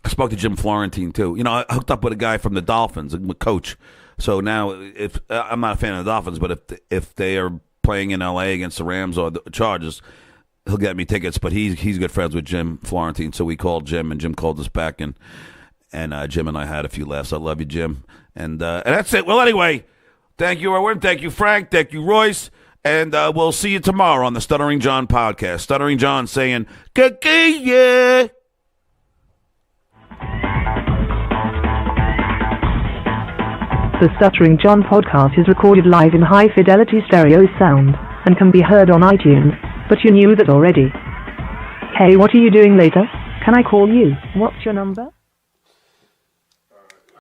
spoke to Jim Florentine, too. I hooked up with a guy from the Dolphins, a coach. So now, if I'm not a fan of the Dolphins, but if they are playing in L.A. against the Rams or the Chargers, he'll get me tickets. But he's good friends with Jim Florentine, so we called Jim, and Jim called us back, and Jim and I had a few laughs. I love you, Jim. And that's it. Well, anyway, thank you, Erwin. Thank you, Frank. Thank you, Royce. And we'll see you tomorrow on the Stuttering John podcast. Stuttering John saying, "Kiki." The Stuttering John podcast is recorded live in high-fidelity stereo sound and can be heard on iTunes, but you knew that already. Hey, what are you doing later? Can I call you? What's your number?